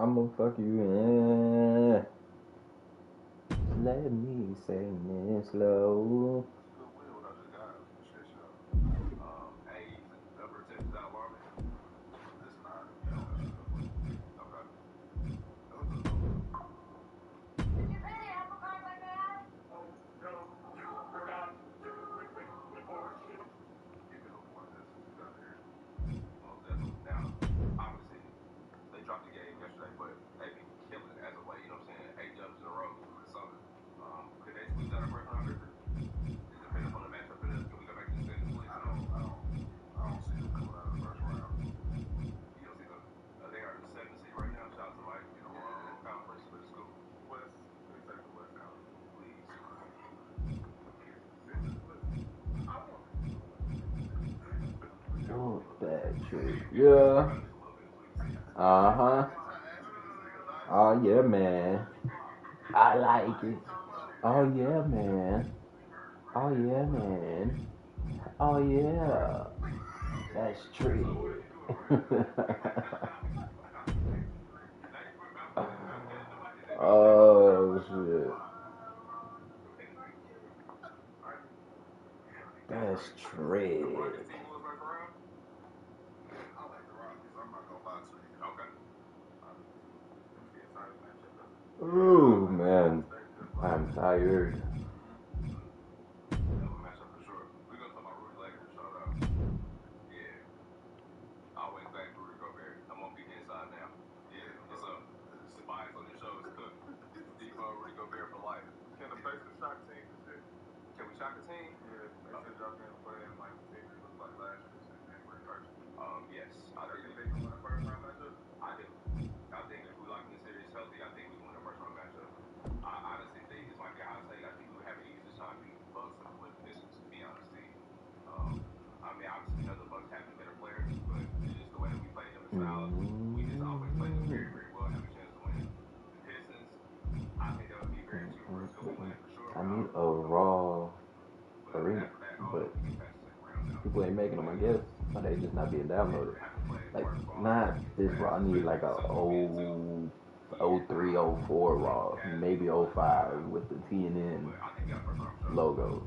I'ma fuck you in. Let me say it slow. Oh, that shit. Yeah. Uh huh. Oh yeah, man. I like it. Oh yeah, man. Oh yeah, man. Oh yeah. That's true. Oh shit. That's trick. Oh man, I'm tired. I need a raw arena, but people ain't making them, I guess. Or they just not being downloaded. Like, not this raw. I need like a O 03, O 04 raw, maybe O 05 with the TNN logo.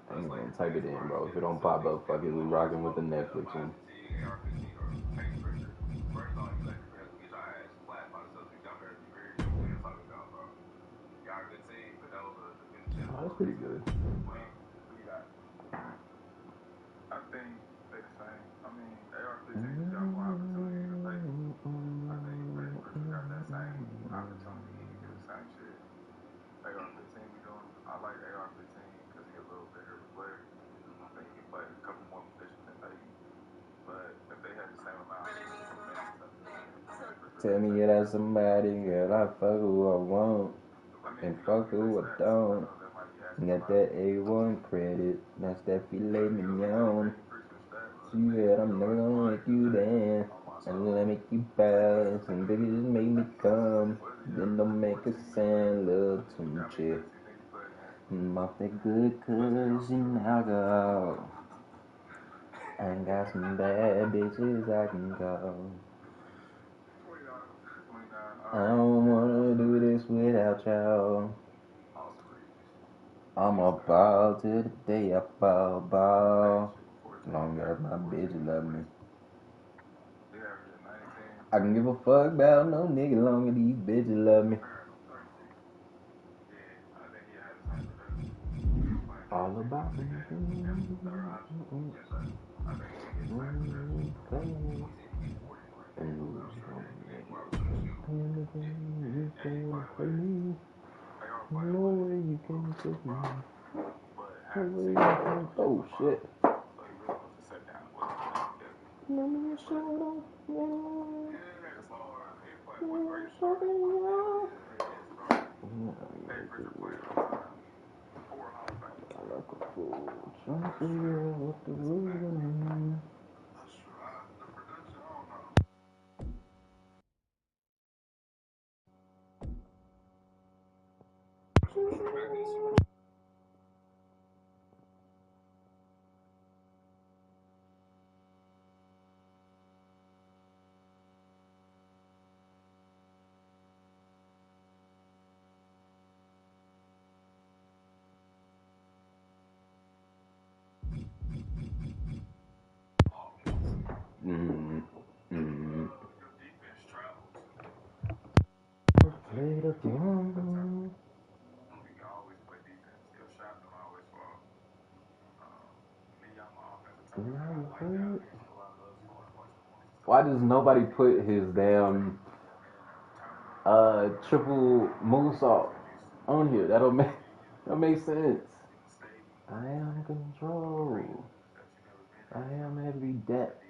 I ain't gonna type it in, bro. If it don't pop up, fuck it. We rocking with the Netflix one. Oh, that's pretty good. Tell me you that somebody, girl. I fuck who I want and fuck who I don't. Got that A1 credit, that's that filet mignon. She said I'm never gonna let you dance. And let me keep bounce and baby just make me come. Then don't make a sound, little too chick. I'm off that good cushion alcohol. I got some bad bitches I can call. I don't wanna do this without y'all. I'm a ball till the day I fall, ball. Long as my bitch love me. I can give a fuck about no nigga long as these bitches love me. All about me. Anything you can for me. No way you can take me. No way you can. Oh shit. Let me show it off. Trying to figure out what the rules are. Play the drum. Why does nobody put his damn triple moonsault on here? That makes sense. I am control. I am every depth.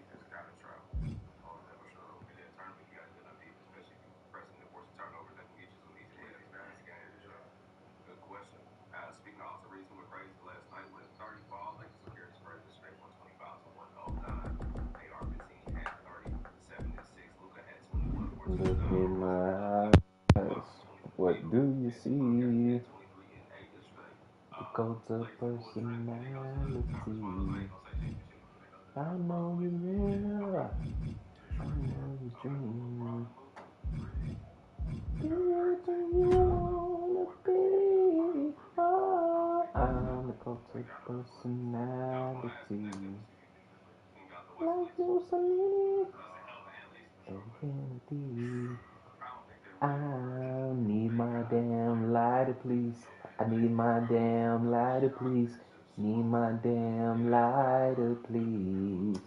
Look in my eyes. What do you see? The cult of personality. I know you will. I know you dream. Everything you wanna be. Oh, I'm the cult of personality. Like Mussolini. Infinity. I need my damn lighter, please. I need my damn lighter, please. Need my damn lighter, please.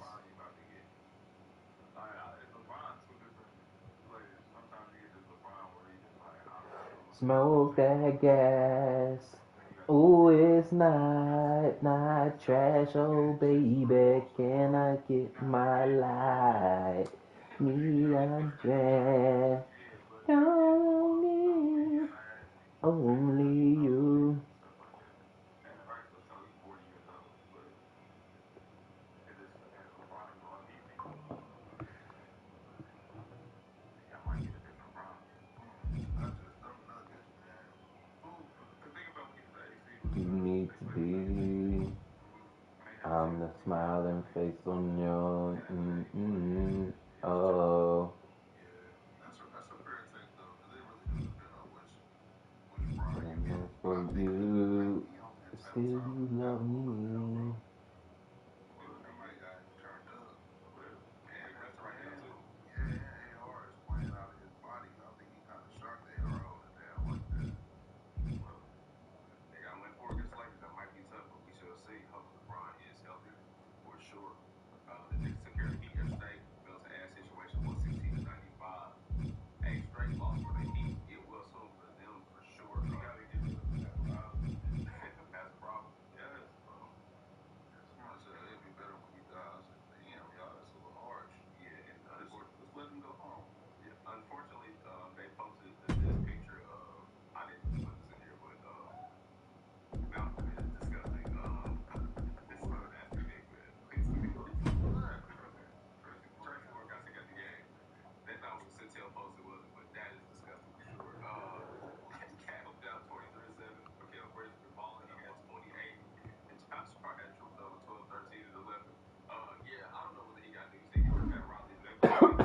Smoke that gas. Ooh, it's not trash. Oh, baby, can I get my light? Neon dress. Only you. You need to be. I'm the smiling face on your. Oh. And then for you, still you love me.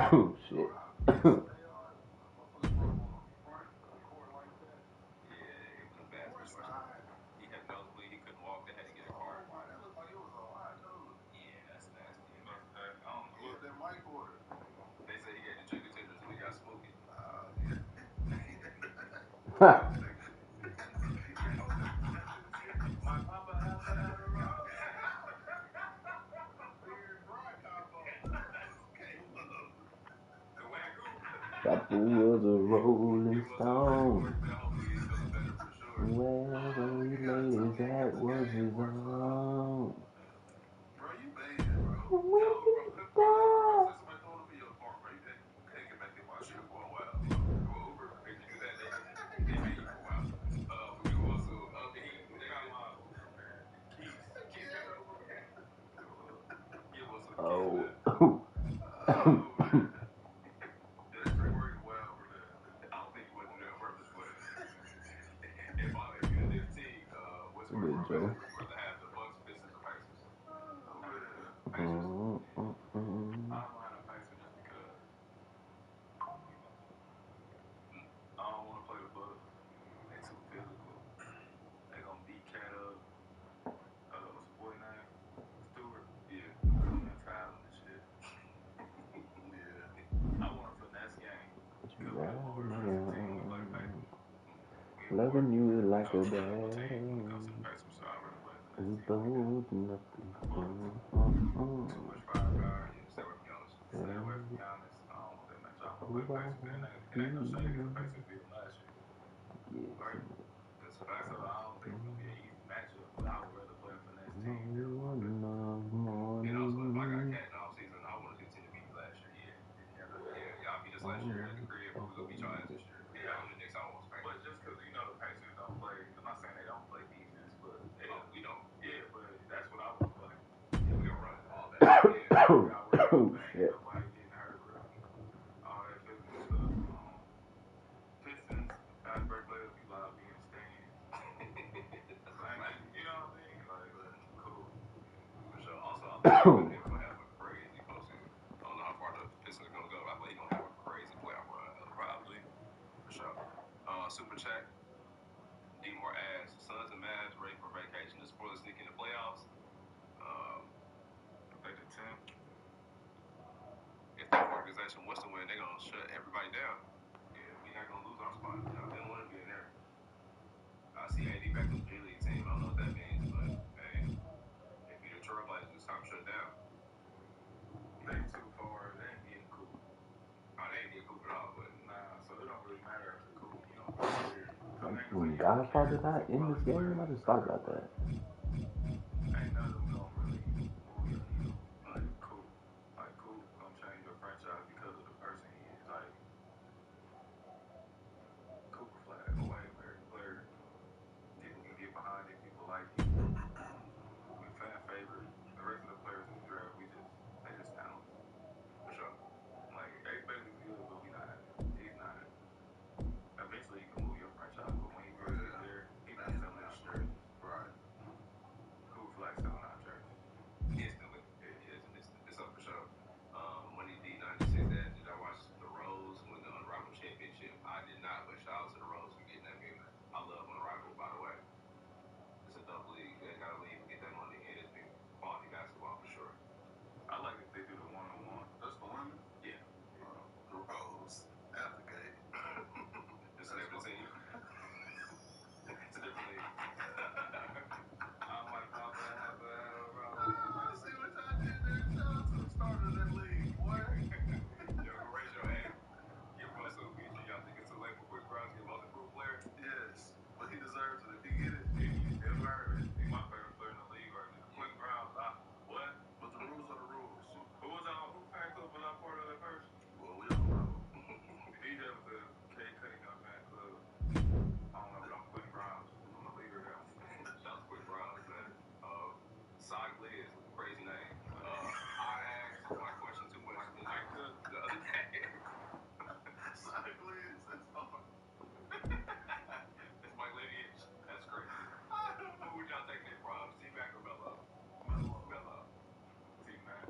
Oh shit. Papa was a rolling stone. Wherever he laid his hat was his own. When he died. Good Joe. Loving you like a bad is bold enough to Oh shit. When Godfather not in this game, I just thought about that.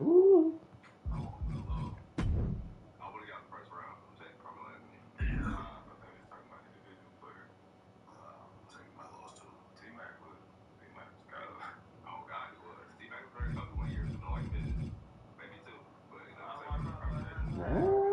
Ooh. Nah.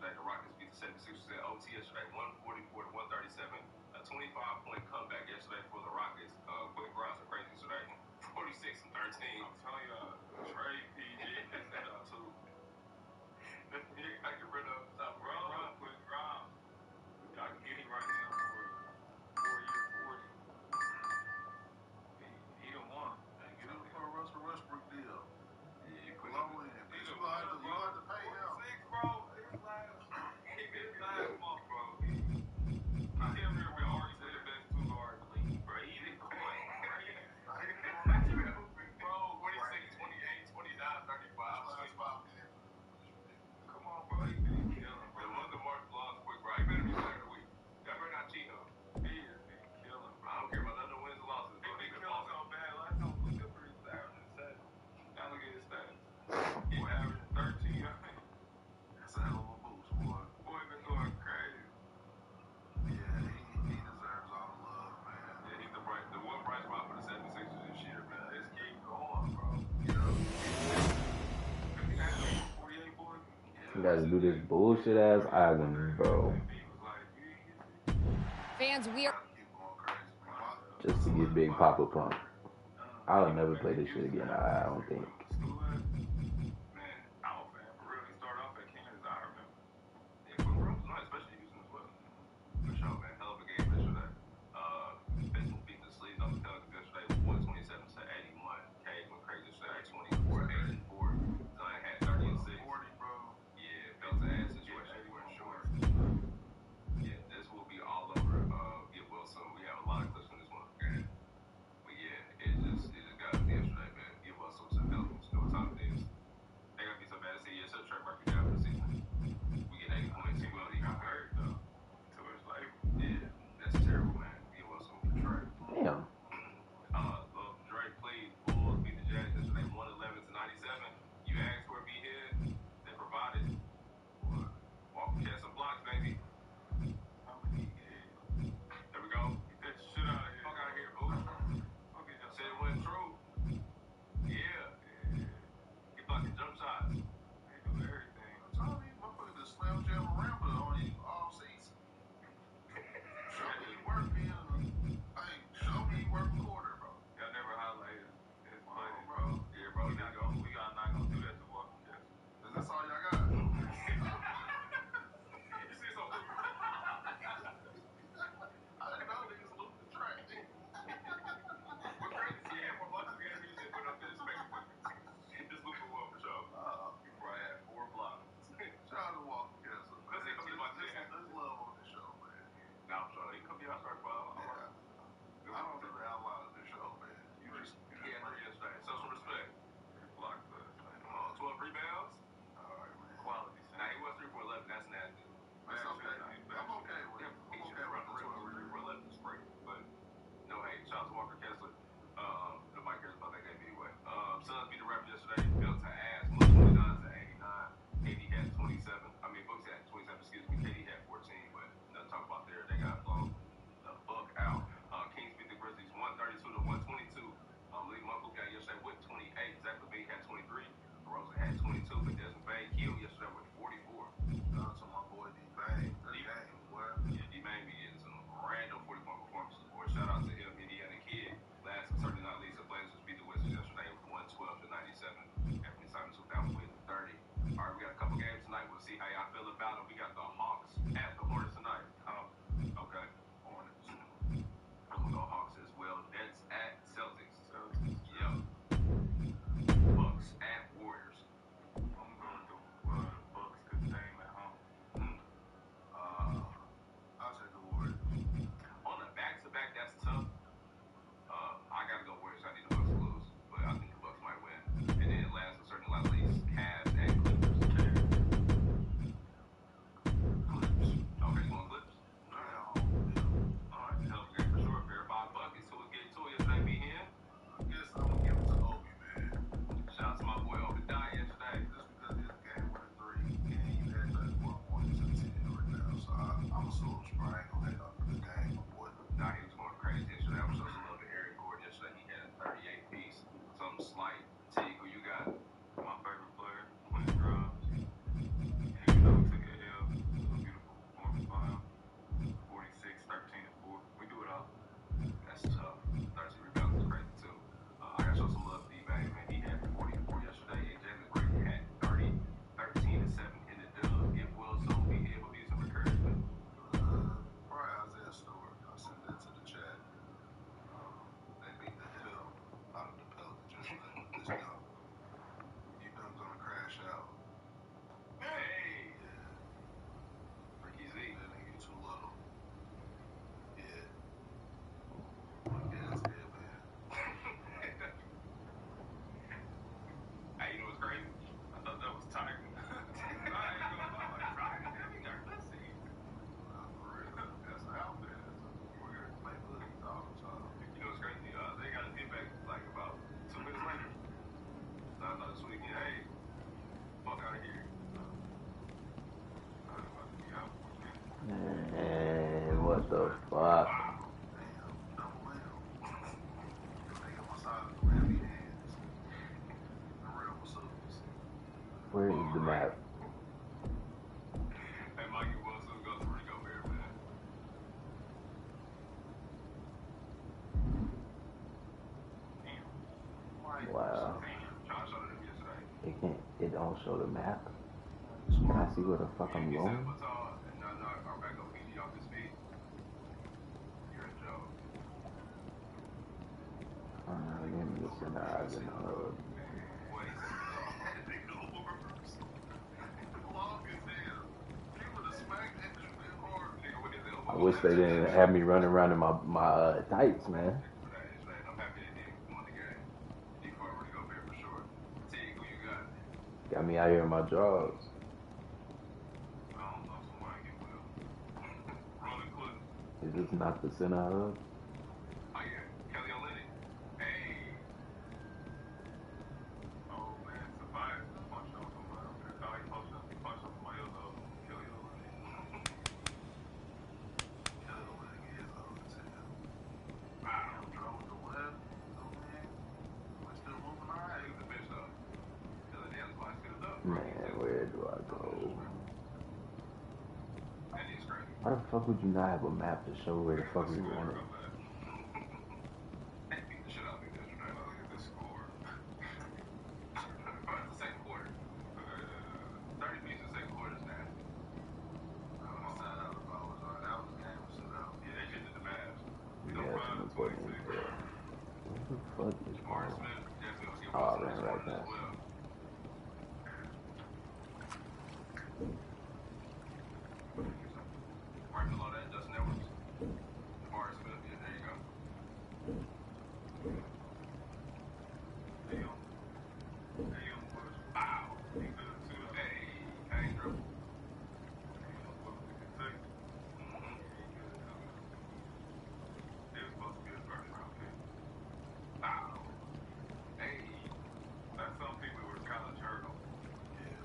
yesterday. The Rockets beat the 76ers at OT yesterday, 144 to 137. A 25-point comeback yesterday for the Rockets. Quick Grimes are crazy today, 46 and 13. I'm telling y'all, Trey PG is that too. I get rid of top bro. Quick Grimes. I can get him right now for 4 year 40. He done won. And get him for a Russell Westbrook deal. Yeah, you put low in. You have to pay him. 46, bro. It's like his last month, bro. He came here with already the best two guards in the league, bro. He didn't go like, bro, 26, 28, 29, 35. Come on, bro. He been killing, bro. The one that Mark lost quick, bro. He better be back the week. Y'all better not cheat him. He has been killing, bro. I don't care about none of the wins or losses. He been killing so bad. Last time the Clippers was averaging 7. Now look at his stats. He's averaging 13. That's a hell of a boost, boy. Boy been going crazy. Yeah, he deserves all the love, man. Yeah, he's the one bright spot for the 76ers this year, man. Let's keep going, bro. You guys do this bullshit ass island, bro. Fans, we are just to get Big Papa pumped. I'll never play this shit again. I don't think. map. Hey, Mikey Wilson goes to Rico Bear, man. Wow. Trying to show them yesterday. It don't show the map. Can I see where the fuck I'm You going? said what's all, and no, our backup PG off his feet. You're a joke. Give me the center eyes and hub. What he said? They doors. Long as hell. He would have smacked that shit hard. Nigga with his elbow. I wish they didn't have me running around in my tights, man. I'm happy they did won the game. D4 Rico Bear for sure. T, who you got? Got me out here in my drawers. I don't know, somebody get Will. Rolling Clinton. Is this not the center hub? Oh yeah, Kelly Olynyk. Hey. Oh man, Tobias just punched on somebody. I thought he punched on somebody else. Kelly Olynyk. Kelly Olynyk is old as hell. Wow, drove the web. Oh man, we're still moving on. He was the bitch though. Kelly Dale's probably still up. Man, where do I go? And he's crazy. Why the fuck would you not have a map to show where the fuck we going? They beat the shit out of me yesterday. Look at this score. The second quarter. 30 minutes in the second quarter is nasty. That was a game of shootout. Yeah, they just did the Mavs. Yeah, some important info. What the fuck is Morris going on? Smith definitely was Oh, I getting ran right past. as well. Right below that, Justin Edwards. Morris Smith, yeah, there you go. Damn. Wow. He could have two. Hey, hang dribble. It was supposed to be a first round pick. Wow. Hey. That's some people were college hurdle. Yeah.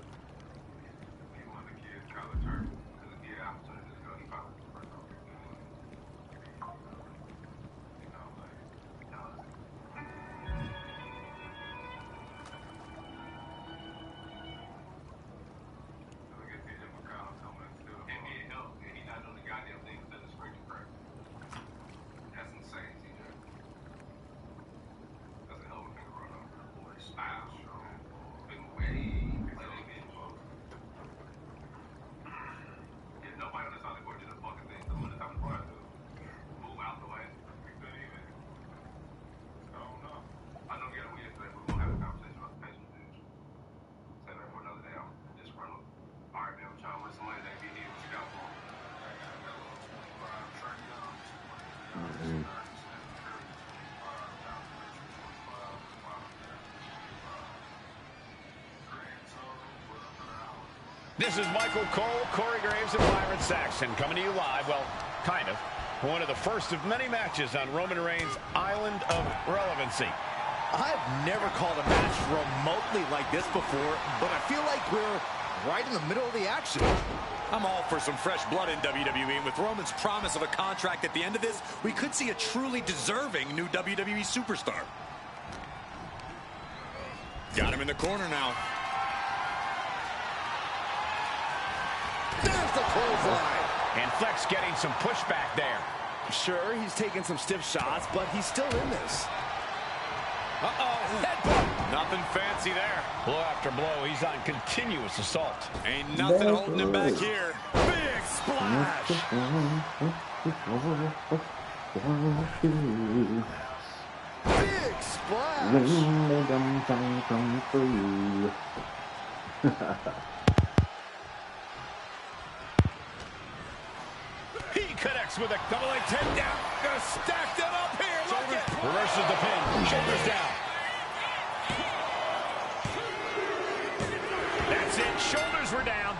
He one of the kids college hurdle. Because if he had opportunity to go, he probably was the first round pick. You know, like, college. Look at TJ McConnell coming and still. And he helped, and he not doing the goddamn thing instead of screen crack. That's insane, TJ. That's a hell of a finger run over. Wow. Been way. Yeah, nobody on this side of the court did a fucking thing. So when it's time to play, move out the way. We couldn't even. I don't know. I know we got a win yesterday, but we're gonna have a conversation about the Pacers, dude. Say that for another day. I'm disgruntled. All right, man. I'm trying to win some money that get here. What you got for me? This is Michael Cole, Corey Graves, and Byron Saxton coming to you live, well, kind of, one of the first of many matches on Roman Reigns' Island of Relevancy. I've never called a match remotely like this before, but I feel like we're right in the middle of the action. I'm all for some fresh blood in WWE, and with Roman's promise of a contract at the end of this, we could see a truly deserving new WWE superstar. Got him in the corner now. There's the clothesline. And Flex getting some pushback there. Sure, he's taking some stiff shots, but he's still in this. Uh-oh, headbutt. Nothing fancy there. Blow after blow, he's on continuous assault. Ain't nothing holding him back here. Big splash. Big splash. He connects with a double leg takedown. Gonna stack that up here. Look at it. Reverses the pin. Shoulders down. That's it. Shoulders were down.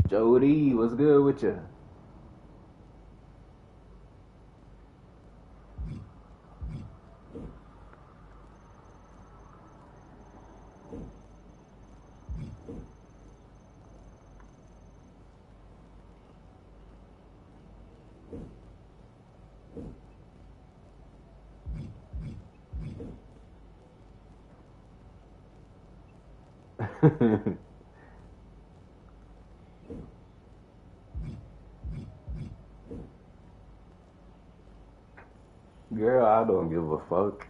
Jody, what's good with you? Girl, I don't give a fuck.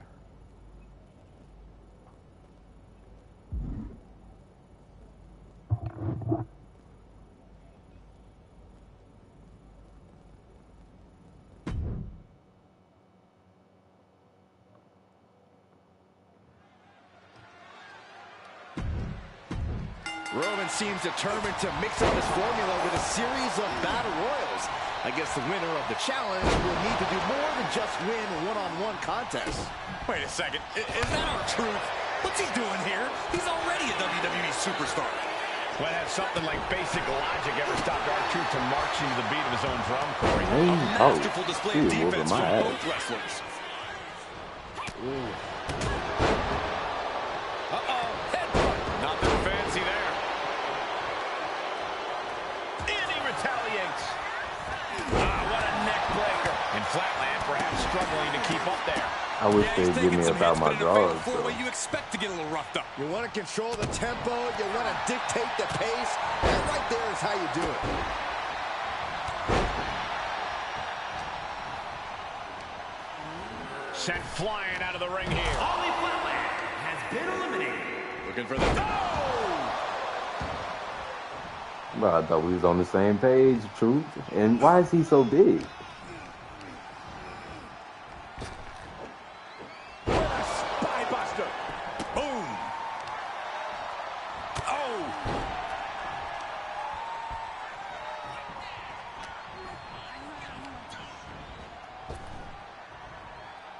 Roman seems determined to mix up his formula with a series of battle royals. I guess the winner of the challenge will need to do more than just win one-on-one contests. Wait a second. Is that our truth? What's he doing here? He's already a WWE superstar. When has something like basic logic ever stopped R-Truth from marching to the beat of his own drum, Corey? A masterful display of defense from both wrestlers. Uh-oh. Headbutt. Nothing fancy there. And he retaliates. What a neck breaker. In Flatland, perhaps struggling to keep up there. I wish they'd give me about my drawers. You expect to get a little roughed up. You want to control the tempo. You want to dictate the pace. And right there is how you do it. Sent flying out of the ring here. Ollie Flatland has been eliminated. Looking for the... Bro, I thought we was on the same page, Truth. And why is he so big? Spinebuster. Boom. Oh.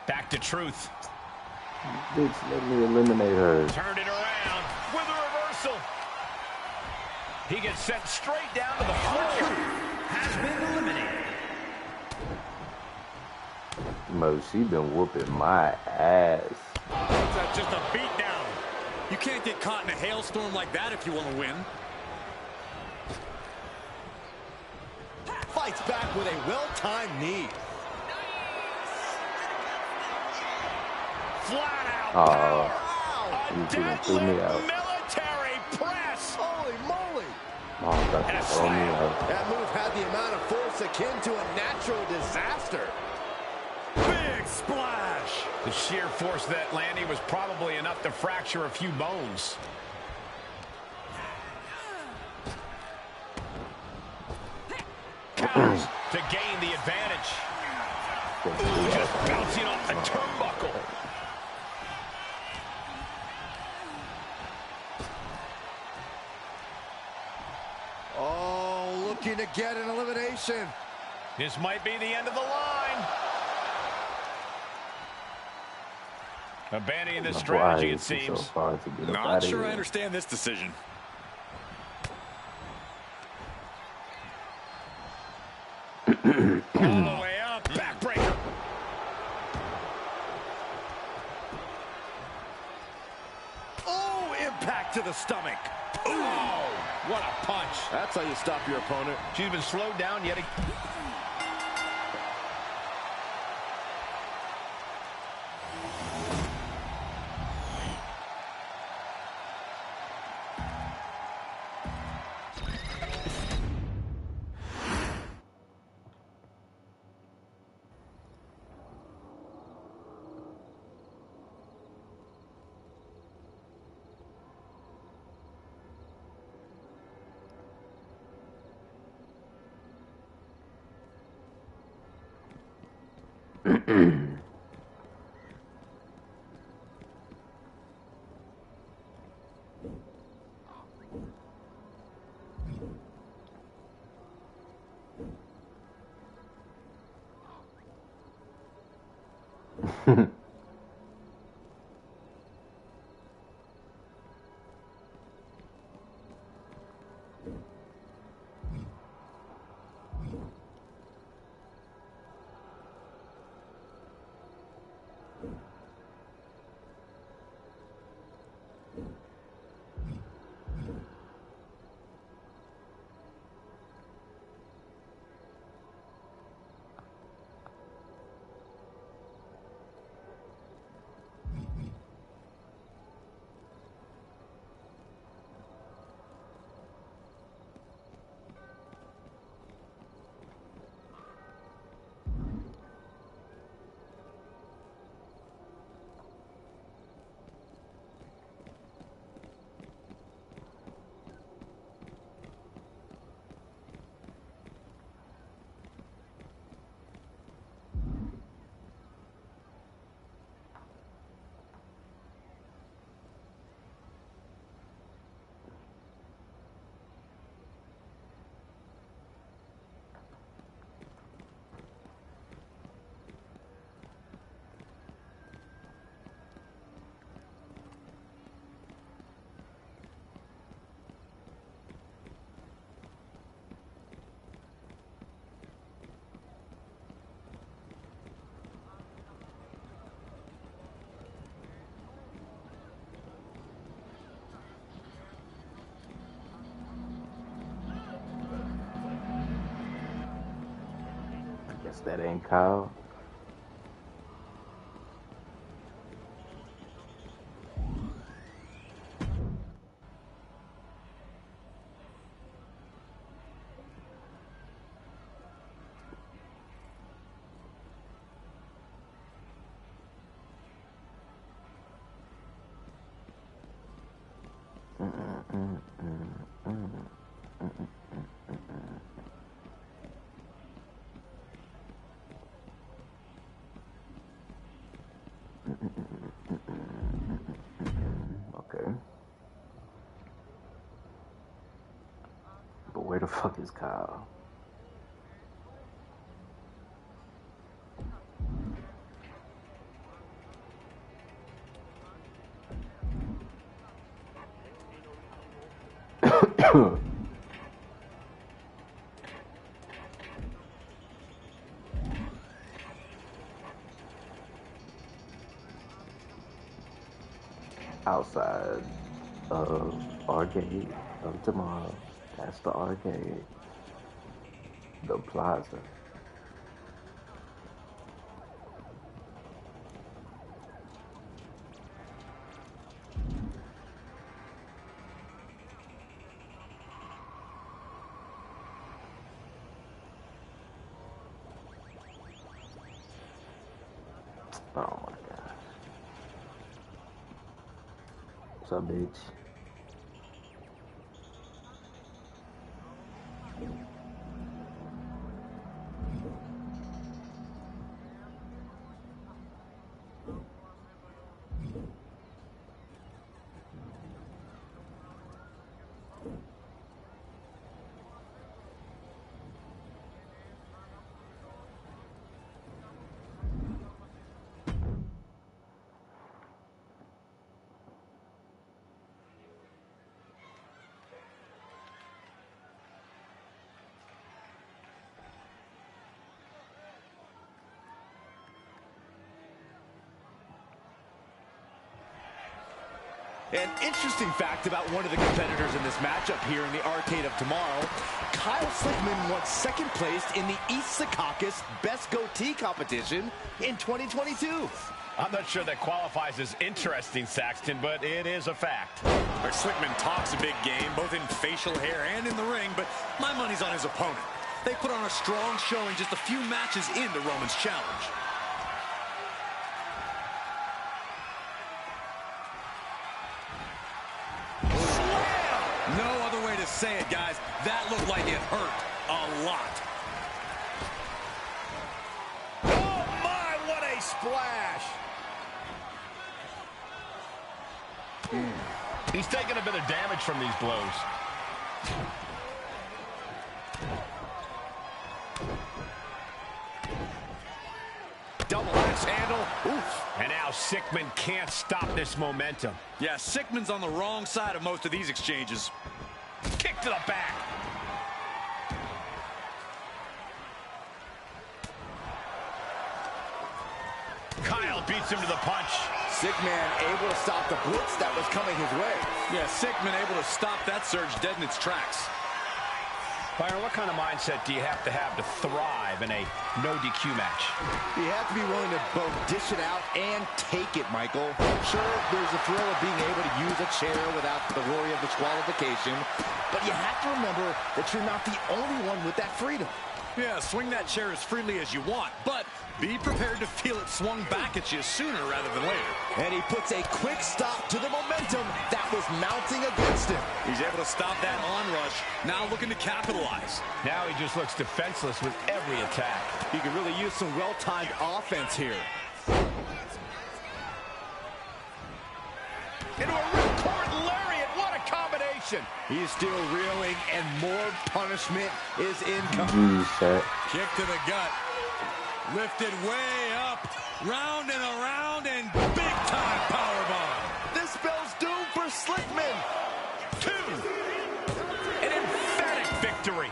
Back to Truth. Bitch, let me eliminate her. Turned it around with a reversal. He gets sent straight down to the floor. Has been eliminated. Mo, she been whooping my ass. That's just a beat down. You can't get caught in a hailstorm like that if you want to win. Fights back with a well-timed knee. Flat out Oh, power. you A threw me deadlift out. military press. Holy moly. Oh, that's And a what throw me slam. out. That move had the amount of force akin to a natural disaster. Big splash. The sheer force of that landing was probably enough to fracture a few bones. Counters to gain the advantage. Ooh, just bouncing off the turnbuckle. Oh, looking to get an elimination. This might be the end of the line. Abandoning this strategy, it seems. So far to get up Not out of sure here. I understand this decision. All the way up, backbreaker. Oh, impact to the stomach. Oh, what a punch. That's how you stop your opponent. She's been slowed down yet again. Guess that ain't Kyle. Okay. But where the fuck is Kyle? Outside of Arcade of Tomorrow. That's the arcade. The plaza. Oh my gosh. What's up, bitch? An interesting fact about one of the competitors in this matchup here in the Arcade of Tomorrow, Kyle Slickman won second place in the East Secaucus Best Goatee competition in 2022. I'm not sure that qualifies as interesting, Saxton, but it is a fact. Where Slickman talks a big game, both in facial hair and in the ring, but my money's on his opponent. They put on a strong showing just a few matches into Roman's challenge. No other way to say it, guys. That looked like it hurt a lot. Oh, my, what a splash. He's taking a bit of damage from these blows. Double axe handle. Oof. And now Sickman can't stop this momentum. Yeah, Sickman's on the wrong side of most of these exchanges. Kick to the back. Kyle beats him to the punch. Sickman able to stop the blitz that was coming his way. Yeah, Sickman able to stop that surge dead in its tracks. Byron, what kind of mindset do you have to thrive in a no DQ match? You have to be willing to both dish it out and take it, Michael. Sure, there's a thrill of being able to use a chair without the worry of disqualification, but you have to remember that you're not the only one with that freedom. Yeah, swing that chair as freely as you want, but be prepared to feel it swung back at you sooner rather than later. And he puts a quick stop to the momentum that was mounting against him. He's able to stop that onrush, now looking to capitalize. Now he just looks defenseless with every attack. He could really use some well-timed offense here. Into a ripcord lariat, what a combination! He's still reeling, and more punishment is incoming. Kick to the gut. Lifted way up, round and around, and big-time powerbomb. This spells doom for Slickman. 2. An emphatic victory.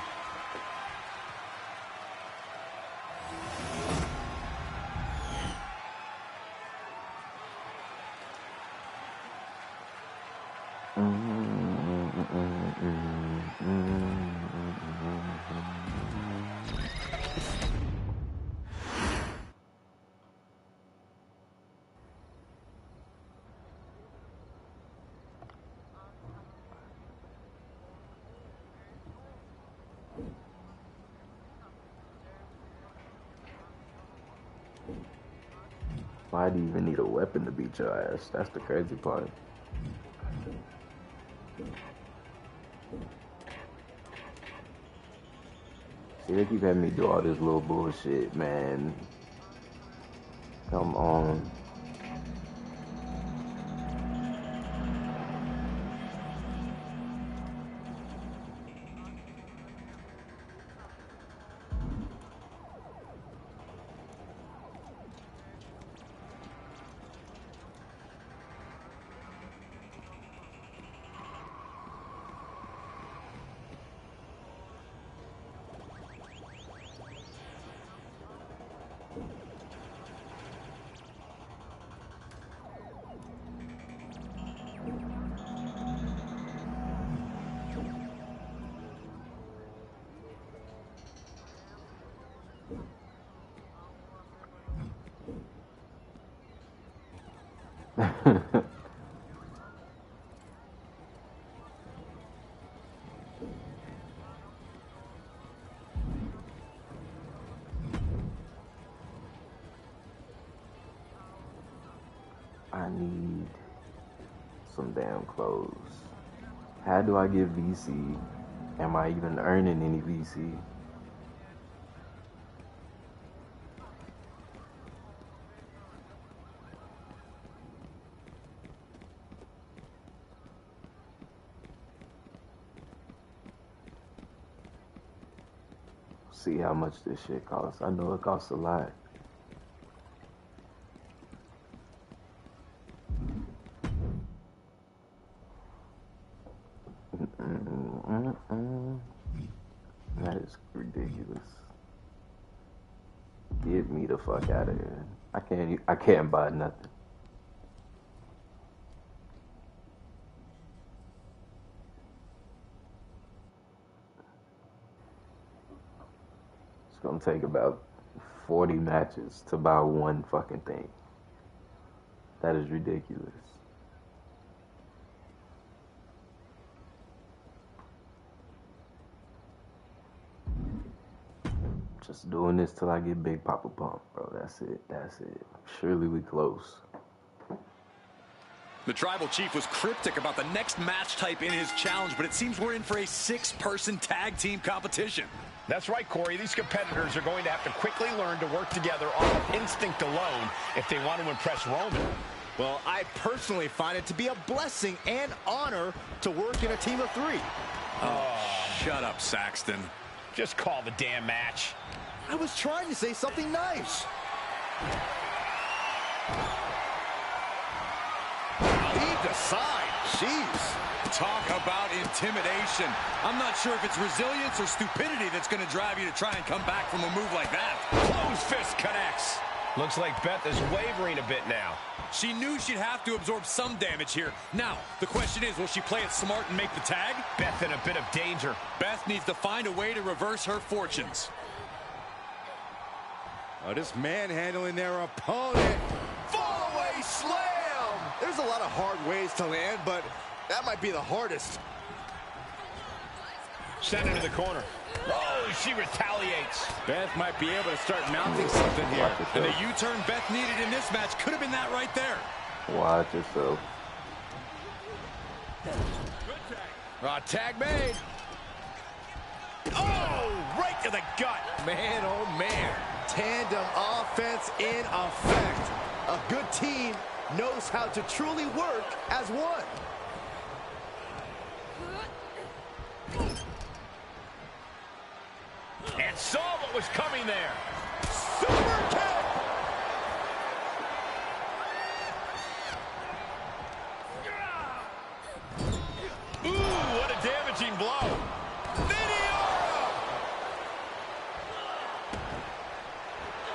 Why do you even need a weapon to beat your ass? That's the crazy part. See, they keep having me do all this little bullshit, man. Come on. I need some damn clothes. How do I get VC? Am I even earning any VC? See how much this shit costs. I know it costs a lot. That is ridiculous. Get me the fuck out of here. I can't buy nothing. It's gonna take about 40 matches to buy one fucking thing. That is ridiculous. Just doing this till I get Big Papa Pump, bro. That's it. That's it. Surely we close. The Tribal Chief was cryptic about the next match type in his challenge, but it seems we're in for a 6-person tag team competition. That's right, Corey. These competitors are going to have to quickly learn to work together on instinct alone if they want to impress Roman. Well, I personally find it to be a blessing and honor to work in a team of 3. Oh, shut up, Saxton. Just call the damn match. I was trying to say something nice. Lead the side. Jeez. Talk about intimidation. I'm not sure if it's resilience or stupidity that's going to drive you to try and come back from a move like that. Closed fist connects. Looks like Beth is wavering a bit now. She knew she'd have to absorb some damage here. Now, the question is, will she play it smart and make the tag? Beth in a bit of danger. Beth needs to find a way to reverse her fortunes. Oh, just manhandling their opponent. Fall-away slam! There's a lot of hard ways to land, but that might be the hardest. Sent into the corner. Oh, she retaliates. Beth might be able to start mounting something here. And the U-turn Beth needed in this match could have been that right there. Watch yourself. Tag made. Oh, right to the gut. Man, oh man. Tandem offense in effect. A good team knows how to truly work as one. And saw what was coming there. Super kick! Ooh, what a damaging blow.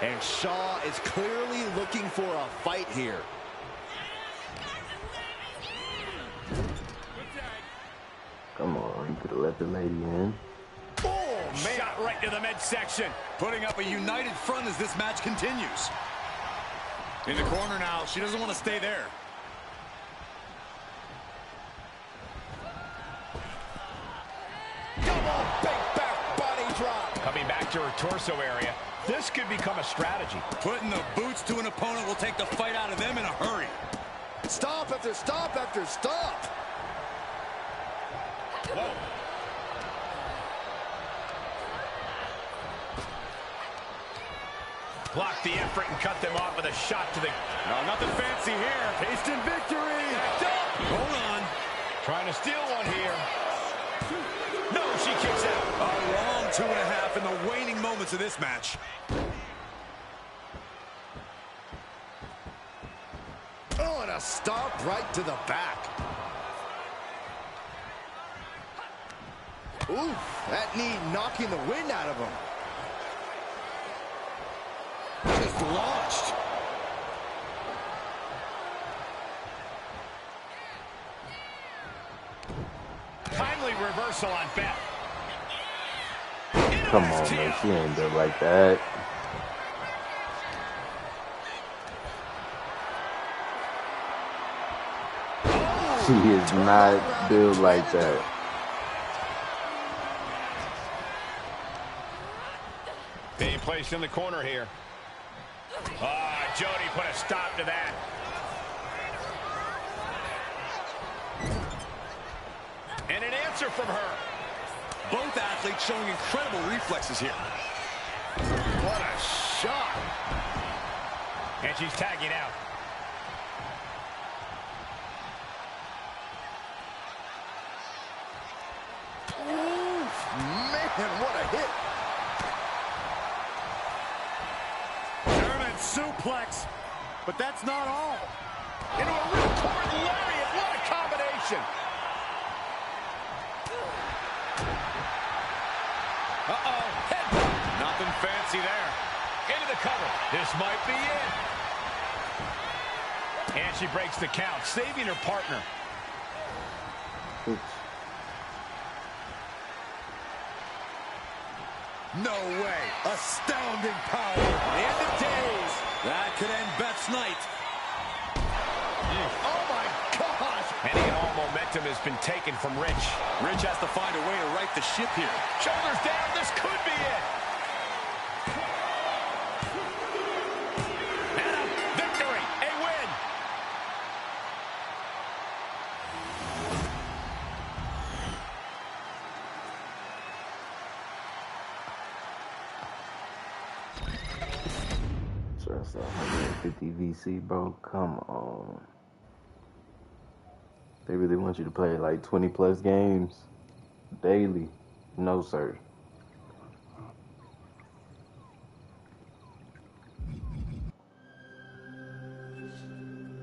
And Shaw is clearly looking for a fight here. Come on, you could have let the lady in. Oh, man. Shot right to the midsection. Putting up a united front as this match continues. In the corner now. She doesn't want to stay there. Double big back body drop. Coming back to her torso area. This could become a strategy. Putting the boots to an opponent will take the fight out of them in a hurry. Stop after stop after stop. Whoa. Block the effort and cut them off with a shot to the... No, nothing fancy here. Tasting victory. Hold on. Trying to steal one here. No, she kicks out. A long 2.5 in the waning moments of this match. Oh, and a stop right to the back. Oof, that knee knocking the wind out of him. Just launched. Timely reversal on Beth. Come on, man. She ain't built like that. She is not built like that. Being placed in the corner here. Ah, Jody put a stop to that. And an answer from her. Both athletes showing incredible reflexes here. What a shot. And she's tagging out. Oof, man, what a hit. German suplex, but that's not all. Into a ripcord lariat. What a combination. Uh-oh. Headbutt. Nothing fancy there. Into the cover. This might be it. And she breaks the count, saving her partner. Oops. No way. Astounding power. The end of days. That could end Beth's night. Oh, my gosh. And all momentum has been taken from Rich. Rich has to find a way to right the ship here. Shoulders down. This could be it. And a victory. A win. Just 150 VC, bro. Come on. They really want you to play like 20 plus games daily. No, sir.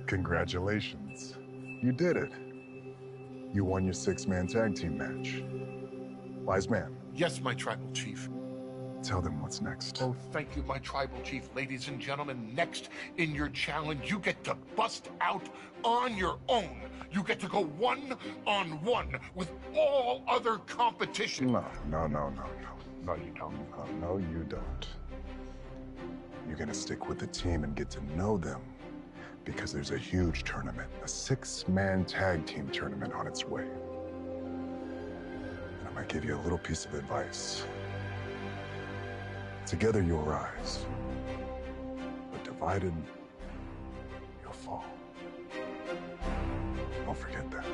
Congratulations. You did it. You won your 6-man tag team match. Wise man, Yes, my tribal chief. tell them what's next. Oh, thank you, my tribal chief. Ladies and gentlemen, next in your challenge, you get to bust out on your own. You get to go one-on-one with all other competition. No. No, you don't. No, you don't. You're gonna stick with the team and get to know them because there's a huge tournament, a 6-man tag team tournament on its way. And I might give you a little piece of advice. Together you'll rise, but divided, you'll fall. Don't forget that.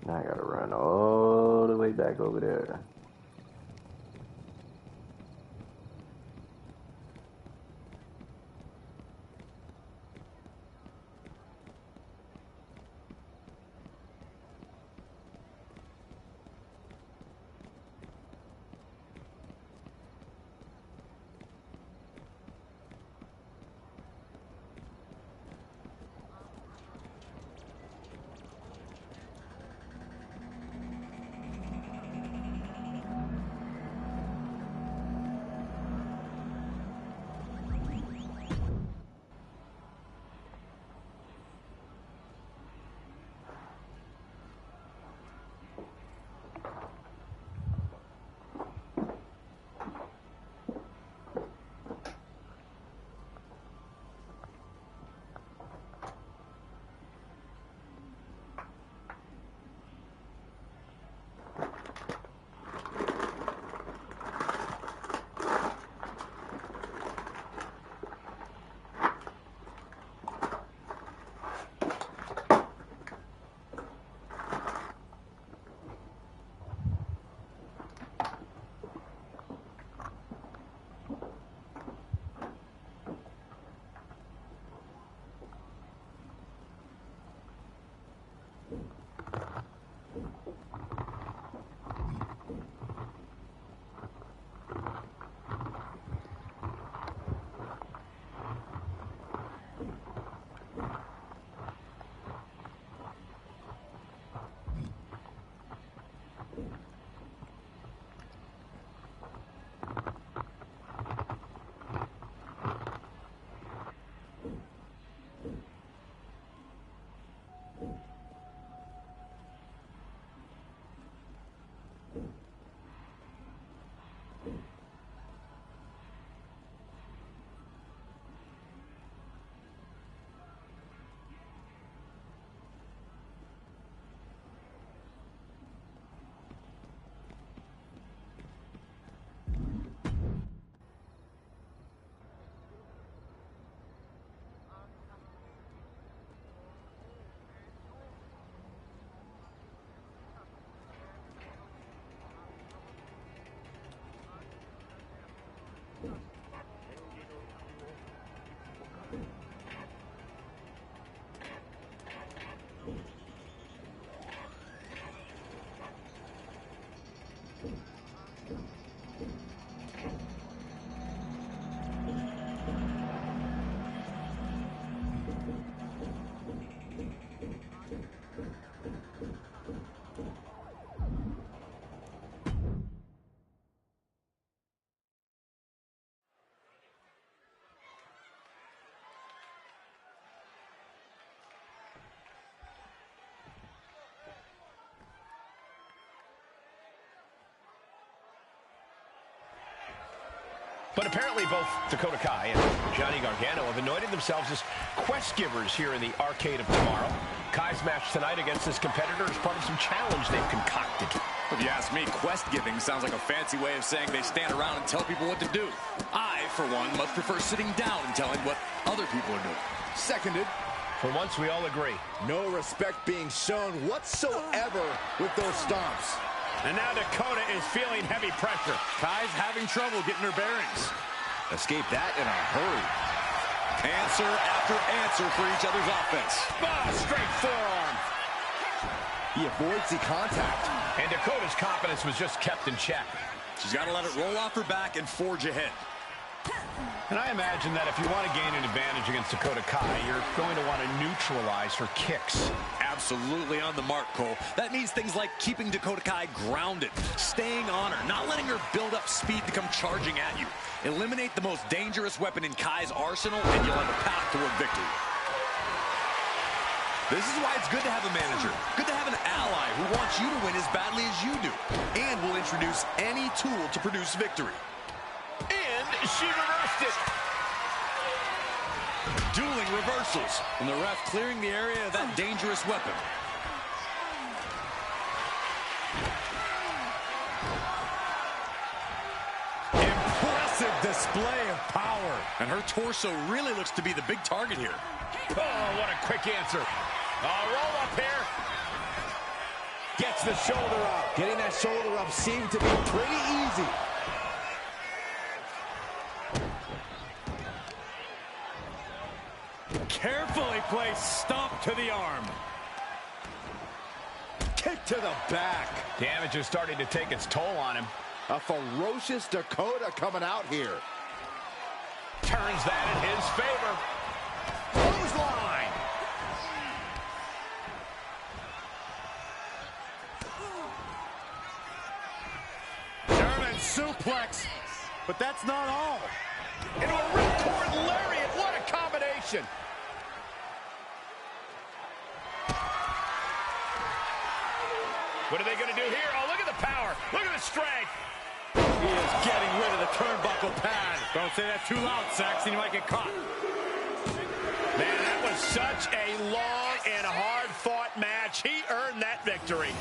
I gotta run all the way back over there. But apparently both Dakota Kai and Johnny Gargano have anointed themselves as quest givers here in the Arcade of Tomorrow. Kai's match tonight against this competitor is part of some challenge they've concocted. If you ask me, quest giving sounds like a fancy way of saying they stand around and tell people what to do. I, for one, much prefer sitting down and telling what other people are doing. Seconded. For once, we all agree. No respect being shown whatsoever with those stomps. And now Dakota is feeling heavy pressure. Kai's having trouble getting her bearings. Escape that in a hurry. Answer after answer for each other's offense. Straight forearm. He avoids the contact. And Dakota's confidence was just kept in check. She's got to let it roll off her back and forge ahead. And I imagine that if you want to gain an advantage against Dakota Kai, you're going to want to neutralize her kicks. Absolutely on the mark, Cole. That means things like keeping Dakota Kai grounded, staying on her, not letting her build up speed to come charging at you. Eliminate the most dangerous weapon in Kai's arsenal, and you'll have a path toward victory. This is why it's good to have a manager. Good to have an ally who wants you to win as badly as you do, and will introduce any tool to produce victory. And she reversed it. Dueling reversals, and the ref clearing the area of that dangerous weapon. Impressive display of power. And her torso really looks to be the big target here. Oh, what a quick answer. Roll up here. Gets the shoulder up. Getting that shoulder up seemed to be pretty easy. Carefully placed stomp to the arm. Kick to the back. Damage is starting to take its toll on him. A ferocious Dakota coming out here. Turns that in his favor. Clothesline. German suplex. But that's not all. Into a ripcord lariat. What a combination. What are they going to do here? Oh, look at the power. Look at the strength. He is getting rid of the turnbuckle pad. Don't say that too loud, Saxon. You might get caught. Man, that was such a long and hard-fought match. He earned that victory.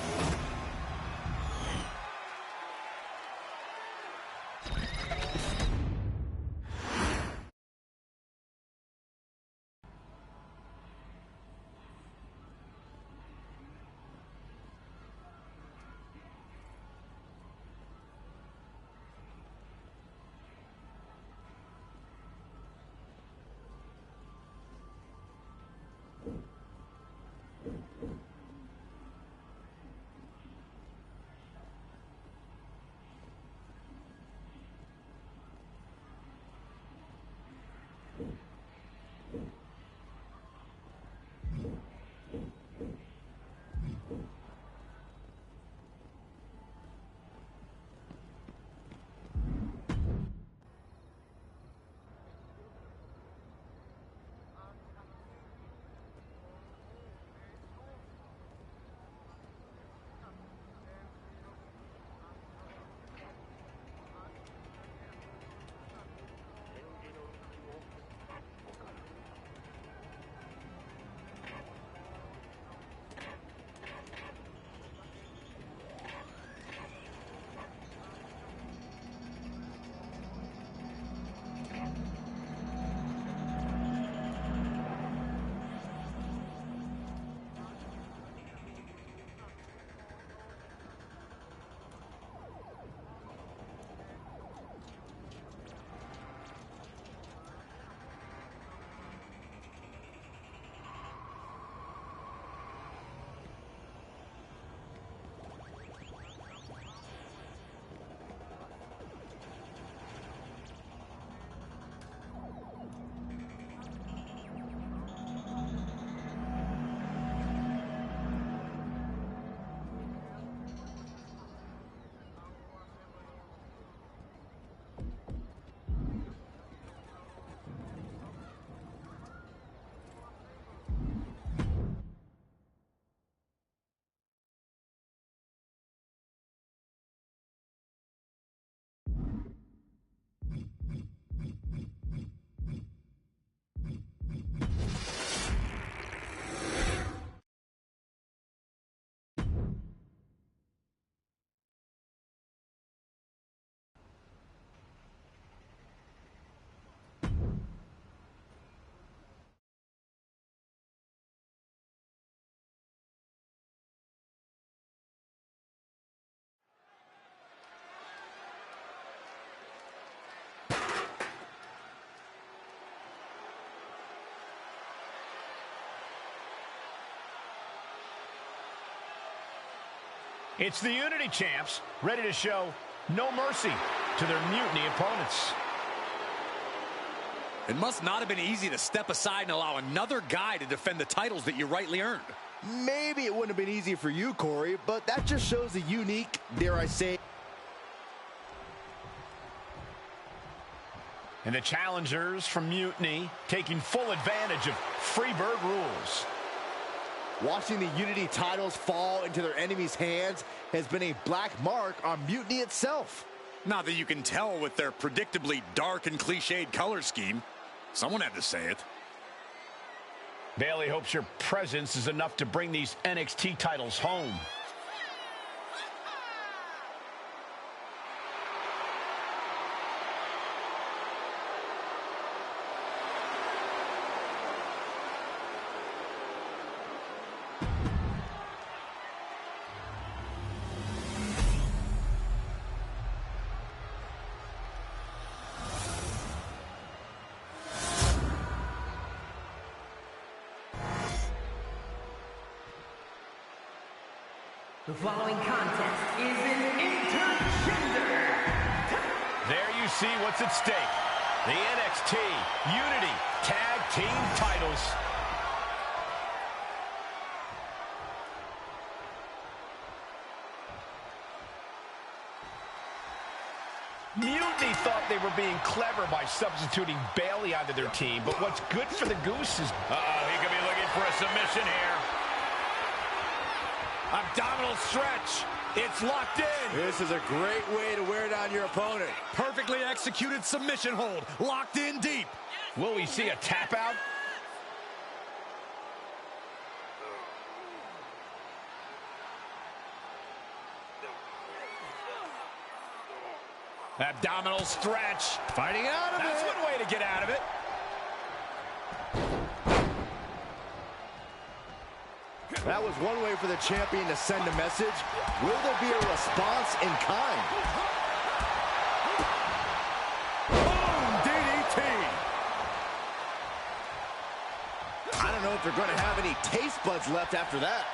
It's the Unity Champs, ready to show no mercy to their mutiny opponents. It must not have been easy to step aside and allow another guy to defend the titles that you rightly earned. Maybe it wouldn't have been easy for you, Corey, but that just shows a unique, dare I say. And the challengers from Mutiny taking full advantage of Freebird rules. Watching the Unity titles fall into their enemies' hands has been a black mark on Mutiny itself. Not that you can tell with their predictably dark and cliched color scheme. Someone had to say it. Bayley hopes your presence is enough to bring these NXT titles home. The following contest is an intergender. There you see what's at stake. The NXT Unity Tag Team titles. Mutiny thought they were being clever by substituting Bayley onto their team, but what's good for the Goose is... he could be looking for a submission here. Abdominal stretch. It's locked in. This is a great way to wear down your opponent. Perfectly executed submission hold. Locked in deep. Will we see a tap out? Abdominal stretch. Fighting out of it. That's one way to get out of it. That was one way for the champion to send a message. Will there be a response in kind? Boom! DDT. I don't know if they're going to have any taste buds left after that.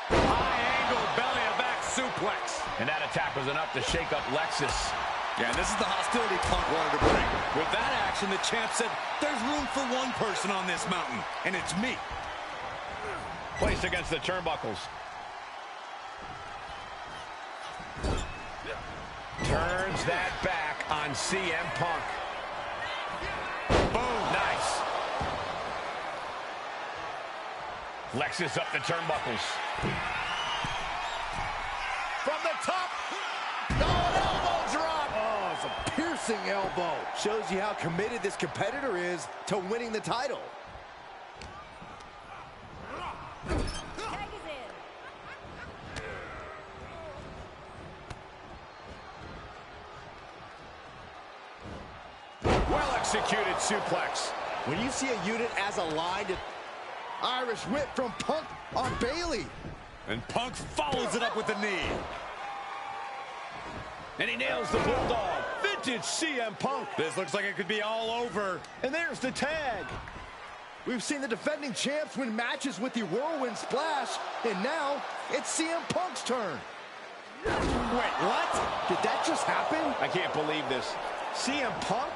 High angle belly-to-back suplex. And that attack was enough to shake up Lexus. Yeah, this is the hostility Punk wanted to bring. With that action, the champ said, there's room for one person on this mountain, and it's me. Placed against the turnbuckles. Turns that back on CM Punk. Boom, nice. Lexus up the turnbuckles. From the top. Elbow drop. Oh, it's a piercing elbow. Shows you how committed this competitor is to winning the title. Well-executed suplex. When you see a unit as aligned, Irish whip from Punk on Bayley. And Punk follows it up with the knee. And he nails the Bulldog. Vintage CM Punk. This looks like it could be all over. And there's the tag. We've seen the defending champs win matches with the Whirlwind Splash, and now it's CM Punk's turn. Wait, what? Did that just happen? I can't believe this. CM Punk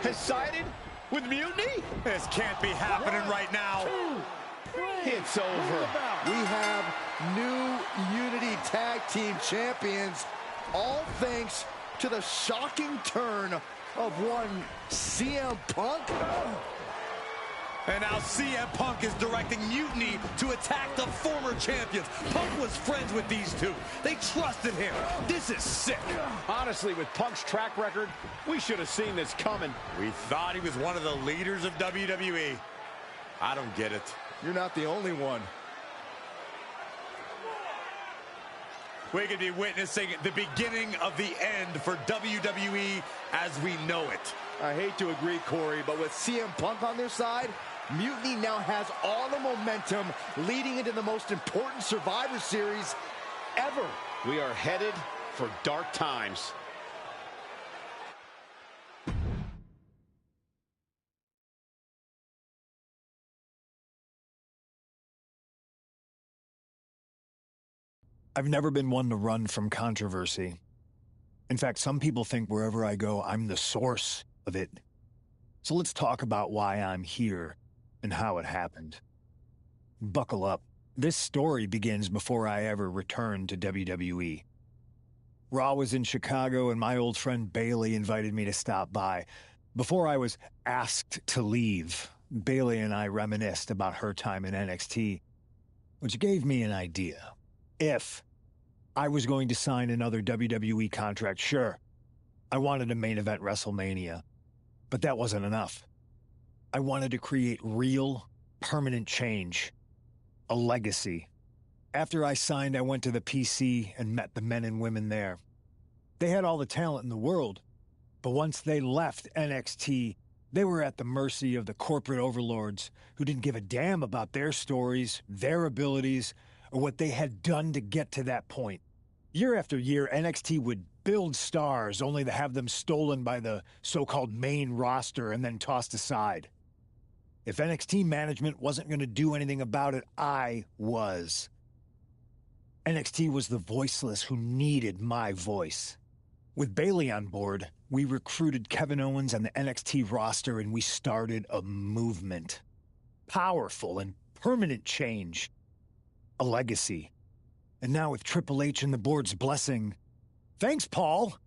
has sided with Mutiny? This can't be happening right now. It's over. We have new Unity Tag Team Champions, all thanks to the shocking turn of one CM Punk. And now CM Punk is directing Mutiny to attack the former champions. Punk was friends with these two. They trusted him. This is sick. Honestly, with Punk's track record, we should have seen this coming. We thought he was one of the leaders of WWE. I don't get it. You're not the only one. We could be witnessing the beginning of the end for WWE as we know it. I hate to agree, Corey, but with CM Punk on their side, Mutiny now has all the momentum leading into the most important Survivor Series ever. We are headed for dark times. I've never been one to run from controversy. In fact, some people think wherever I go, I'm the source of it. So let's talk about why I'm here and how it happened. Buckle up. This story begins before I ever returned to WWE. Raw was in Chicago and my old friend Bayley invited me to stop by. Before I was asked to leave, Bayley and I reminisced about her time in NXT, which gave me an idea. If I was going to sign another WWE contract, sure, I wanted a main event WrestleMania, but that wasn't enough. I wanted to create real, permanent change, a legacy. After I signed, I went to the PC and met the men and women there. They had all the talent in the world, but once they left NXT, they were at the mercy of the corporate overlords who didn't give a damn about their stories, their abilities, or what they had done to get to that point. Year after year, NXT would build stars only to have them stolen by the so-called main roster and then tossed aside. If NXT management wasn't going to do anything about it, I was. NXT was the voiceless who needed my voice. With Bayley on board, we recruited Kevin Owens and the NXT roster, and we started a movement. Powerful and permanent change. A legacy. And now with Triple H and the board's blessing, thanks, Paul!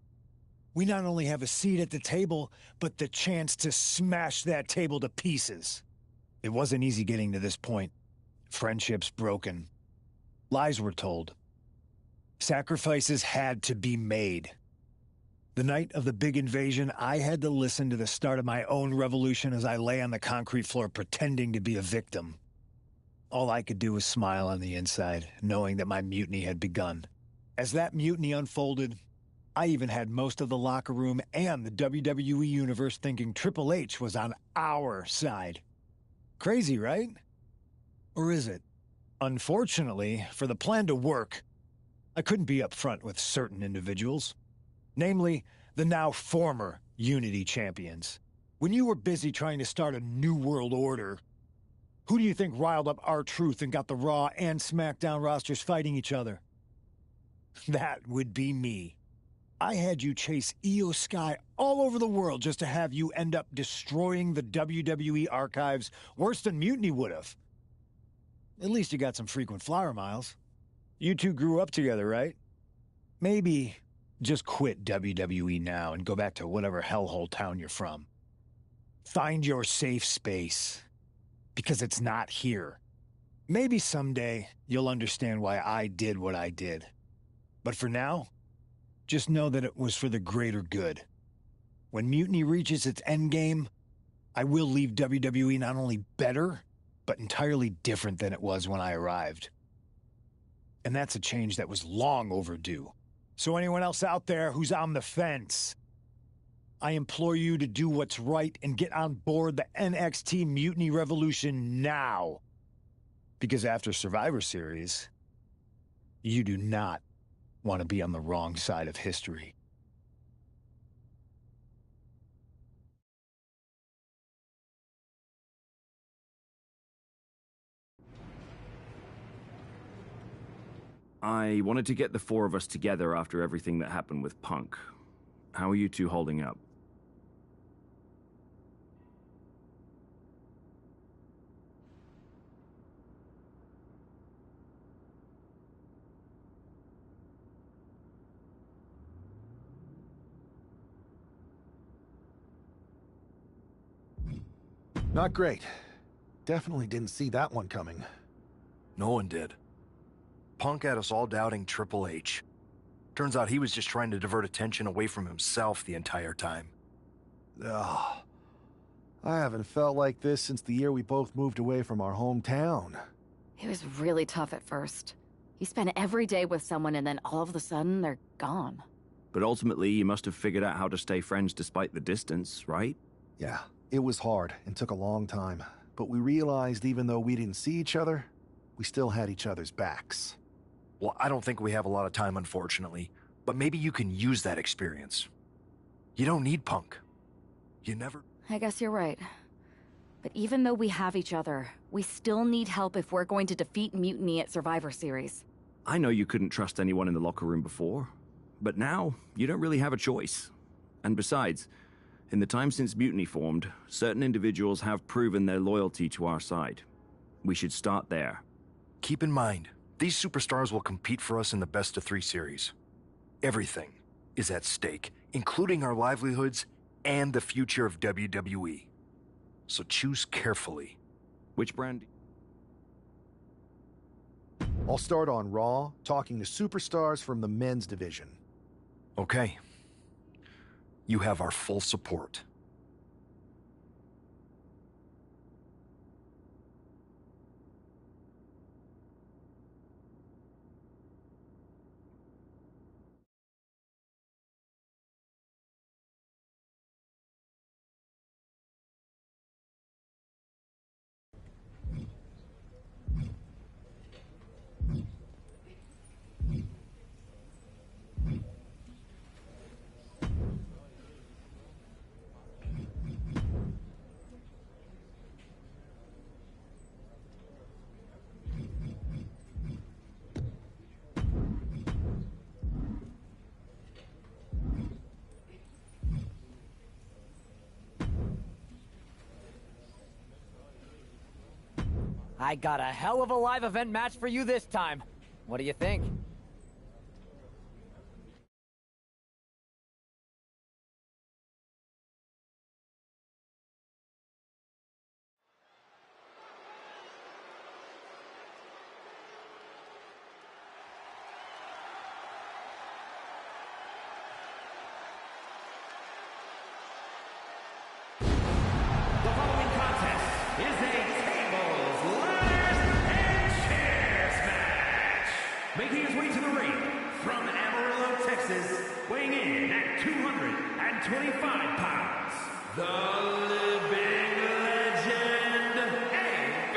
We not only have a seat at the table, but the chance to smash that table to pieces. It wasn't easy getting to this point. Friendships broken. Lies were told. Sacrifices had to be made. The night of the big invasion, I had to listen to the start of my own revolution as I lay on the concrete floor pretending to be a victim. All I could do was smile on the inside, knowing that my mutiny had begun. As that mutiny unfolded, I even had most of the locker room and the WWE Universe thinking Triple H was on our side. Crazy, right? Or is it? Unfortunately, for the plan to work, I couldn't be upfront with certain individuals. Namely, the now former Unity champions. When you were busy trying to start a new world order, who do you think riled up R-Truth and got the Raw and SmackDown rosters fighting each other? That would be me. I had you chase Io Sky all over the world just to have you end up destroying the WWE archives worse than Mutiny would have. At least you got some frequent flyer miles. You two grew up together, right? Maybe just quit WWE now and go back to whatever hellhole town you're from. Find your safe space. Because it's not here. Maybe someday you'll understand why I did what I did. But for now, just know that it was for the greater good. When Mutiny reaches its endgame, I will leave WWE not only better, but entirely different than it was when I arrived. And that's a change that was long overdue. So anyone else out there who's on the fence, I implore you to do what's right and get on board the NXT Mutiny Revolution now. Because after Survivor Series, you do not want to be on the wrong side of history. I wanted to get the four of us together after everything that happened with Punk. How are you two holding up? Not great. Definitely didn't see that one coming. No one did. Punk had us all doubting Triple H. Turns out he was just trying to divert attention away from himself the entire time. Ugh. I haven't felt like this since the year we both moved away from our hometown. It was really tough at first. You spend every day with someone and then all of a sudden they're gone. But ultimately, you must have figured out how to stay friends despite the distance, right? Yeah, it was hard and took a long time. But we realized even though we didn't see each other, we still had each other's backs. Well, I don't think we have a lot of time, unfortunately. But maybe you can use that experience. You don't need Punk. You never... I guess you're right. But even though we have each other, we still need help if we're going to defeat Mutiny at Survivor Series. I know you couldn't trust anyone in the locker room before, but now you don't really have a choice. And besides, in the time since Mutiny formed, certain individuals have proven their loyalty to our side. We should start there. Keep in mind, these superstars will compete for us in the best-of-3 series. Everything is at stake, including our livelihoods and the future of WWE. So choose carefully. Which brand? I'll start on Raw, talking to superstars from the men's division. Okay. You have our full support. I got a hell of a live event match for you this time. What do you think? The following contest is a tables, ladders, and chairs match. Making his way to the ring from Amarillo, Texas, weighing in at 225 pounds, the living legend, AB!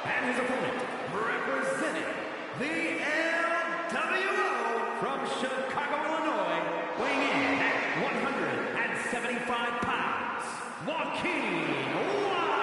And his opponent, representing the LWO from Chicago, Illinois, weighing in at 175 pounds, Joaquin Wilde.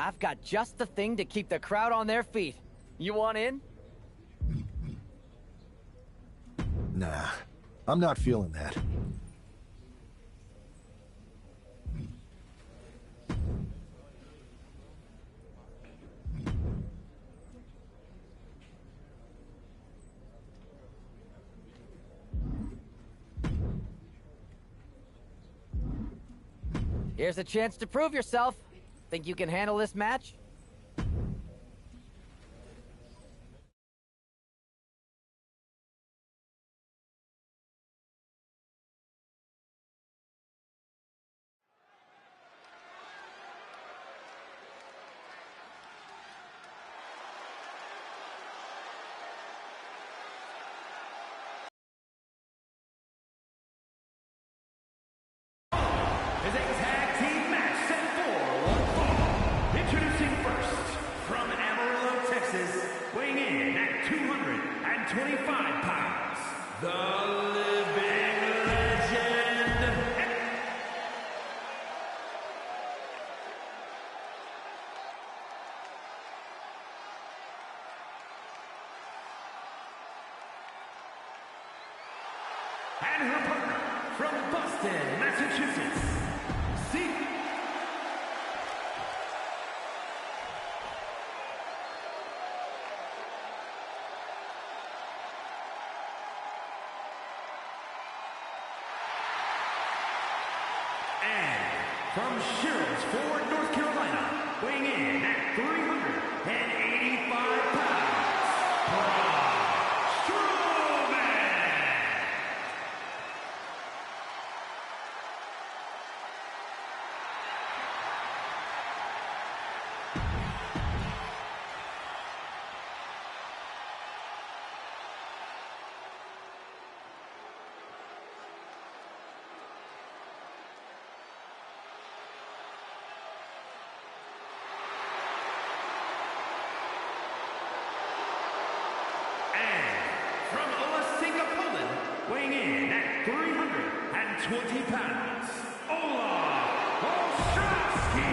I've got just the thing to keep the crowd on their feet. You want in? Nah, I'm not feeling that. Here's a chance to prove yourself. Think you can handle this match? Is a tag team match set for one fall. Introducing first, from Amarillo, Texas, weighing in at 225 pounds, the Living Legend. And her partner, from Boston, Massachusetts, see. And from Sherrills, North Carolina, weighing in at 385 pounds, Braun Strowman. From Olesinga, Poland, weighing in at 320 pounds, Olaf Ostrowski.